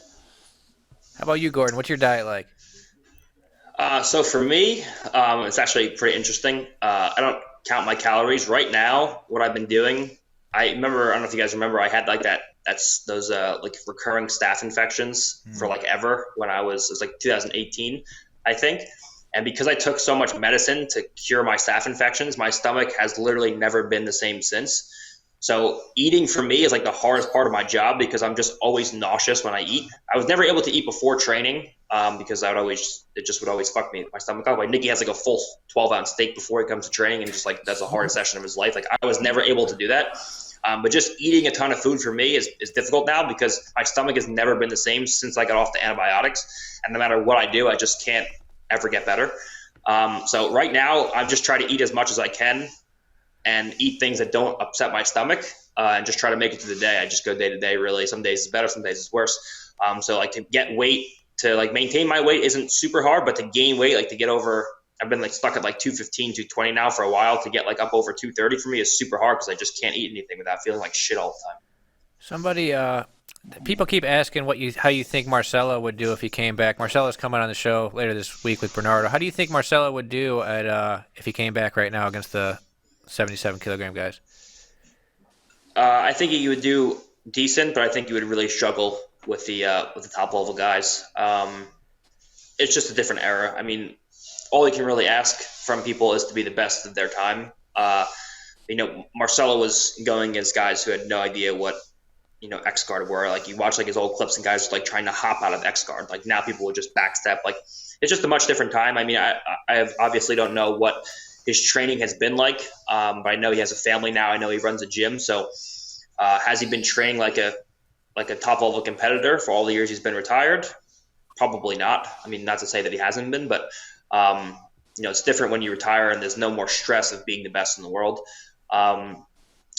How about you, Gordon? What's your diet like? So for me, it's actually pretty interesting. I don't count my calories right now. What I've been doing, I don't know if you guys remember, I had like those like recurring staph infections for like ever when it was like 2018, I think. And because I took so much medicine to cure my staph infections, my stomach has literally never been the same since. So eating for me is like the hardest part of my job because I'm just always nauseous when I eat. I was never able to eat before training because it just would always fuck me, my stomach up. Like Nicky has like a full 12-ounce steak before he comes to training and just like that's the hardest session of his life. Like I was never able to do that. But just eating a ton of food for me is difficult now because my stomach has never been the same since I got off the antibiotics. And no matter what I do, I just can't ever get better. So right now, I just try to eat as much as I can and eat things that don't upset my stomach and just try to make it through the day. I just go day to day, really. Some days it's better, some days it's worse. So like to get weight, to like maintain my weight isn't super hard, but to gain weight, like to get over, I've been like stuck at like 215, 220 now for a while. To get like up over 230 for me is super hard because I just can't eat anything without feeling like shit all the time. People keep asking how you think Marcelo would do if he came back. Marcelo's coming on the show later this week with Bernardo. How do you think Marcelo would do if he came back right now against the 77-kilogram guys? I think he would do decent, but I think he would really struggle with the top level guys. It's just a different era. I mean, all you can really ask from people is to be the best of their time. Marcelo was going against guys who had no idea what X guard were. Like you watch like his old clips and guys like trying to hop out of X guard. Like now people would just backstep. Like it's just a much different time. I mean, I obviously don't know what his training has been like, but I know he has a family now. I know he runs a gym. So has he been training like a top level competitor for all the years he's been retired? Probably not. I mean, not to say that he hasn't been, but it's different when you retire and there's no more stress of being the best in the world.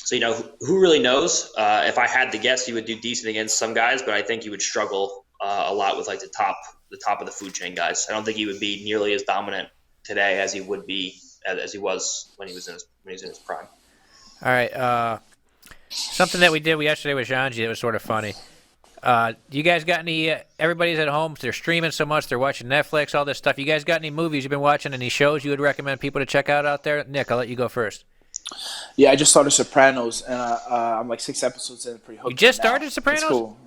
So, who really knows? If I had to guess, he would do decent against some guys, but I think he would struggle a lot with like the top of the food chain guys. I don't think he would be nearly as dominant today as he would be as he was when he was in his prime. All right. Something that we did yesterday with Janji that was sort of funny. You guys got any? Everybody's at home. They're streaming so much. They're watching Netflix, all this stuff. You guys got any movies you've been watching? Any shows you would recommend people to check out there? Nick, I'll let you go first. Yeah, I just started Sopranos, and I'm like 6 episodes in, pretty hooked. You just now. started Sopranos? It's cool.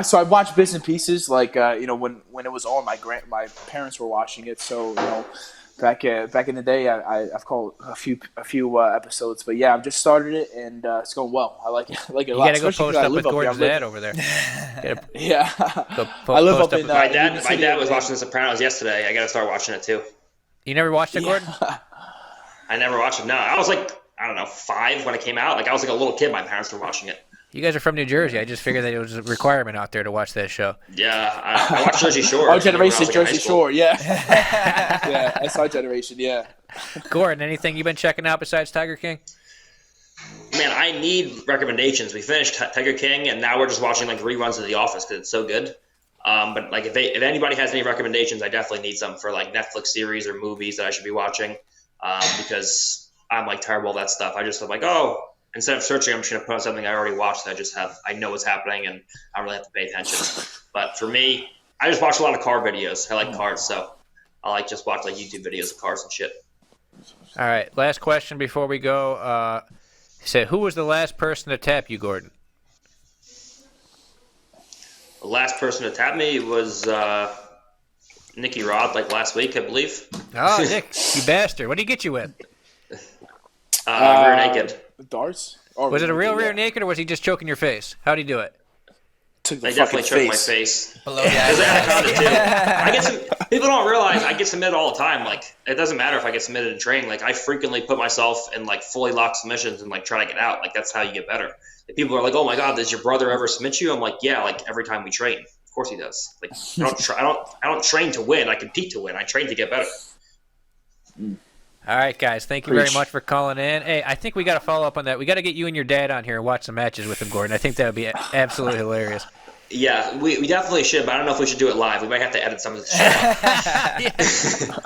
So I watched bits and pieces, like when it was on. My parents were watching it, so back in the day, I've called a few episodes, but yeah, I've just started it, and it's going well. I like it. a lot. You gotta go post up with Gordon's dad over there. Yeah, I live up in. My dad was watching The Sopranos yesterday. I gotta start watching it too. You never watched it, Gordon? I never watched it. No, I was like, I don't know, 5 when it came out. Like I was like a little kid. My parents were watching it. You guys are from New Jersey. I just figured that it was a requirement out there to watch that show. Yeah, I watched Jersey Shore. Our generation is Jersey Shore, yeah. Yeah, that's our generation, yeah. Gordon, anything you've been checking out besides Tiger King? Man, I need recommendations. We finished Tiger King, and now we're just watching like reruns of The Office because it's so good. But like if anybody has any recommendations, I definitely need some for like Netflix series or movies that I should be watching, because I'm like terrible at that stuff. I'm like, oh, instead of searching, I'm just gonna put on something I already watched that I know what's happening and I don't really have to pay attention. But for me, I just watch a lot of car videos. I like cars, so I like just watch like YouTube videos of cars and shit. All right, last question before we go. He said, who was the last person to tap you, Gordon? The last person to tap me was Nicky Rod, like last week, I believe. Oh, Nick, you bastard. What did he get you with? Rear naked. Darts? Was it a real rear naked, or was he just choking your face? How'd he do it? Took the They definitely fucking choked my face. Below the eyes. I get some people don't realize I get submitted all the time. Like it doesn't matter if I get submitted in training. Like I frequently put myself in like fully locked submissions and like try to get out. Like that's how you get better. Like, people are like, "Oh my god, does your brother ever submit you?" I'm like, "Yeah, like every time we train. Of course he does." Like I don't train to win. I compete to win. I train to get better. All right, guys. Thank you very much for calling in. Hey, I think we got to follow up on that. We got to get you and your dad on here and watch some matches with him, Gordon. I think that would be absolutely hilarious. Yeah, we definitely should, but I don't know if we should do it live. We might have to edit some of this shit out.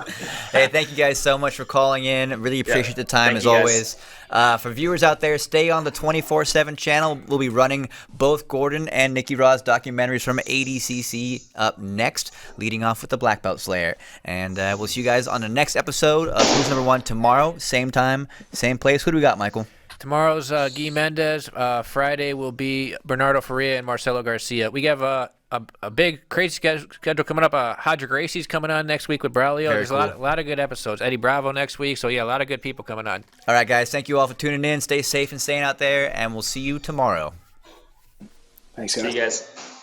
Hey, thank you guys so much for calling in. Really appreciate the time, Thank as you, guys. always. For viewers out there, stay on the 24/7 channel. We'll be running both Gordon and Nicky Rod's documentaries from ADCC up next, leading off with the Black Belt Slayer. And we'll see you guys on the next episode of Who's Number One tomorrow. Same time, same place. Who do we got, Michael? Tomorrow's Guy Mendez. Friday will be Bernardo Faria and Marcelo Garcia. We have a big, crazy schedule coming up. Hodger Gracie's coming on next week with Braulio. There's cool. a lot of good episodes. Eddie Bravo next week. So, yeah, a lot of good people coming on. All right, guys. Thank you all for tuning in. Stay safe and staying out there, and we'll see you tomorrow. Thanks, See guys. you guys.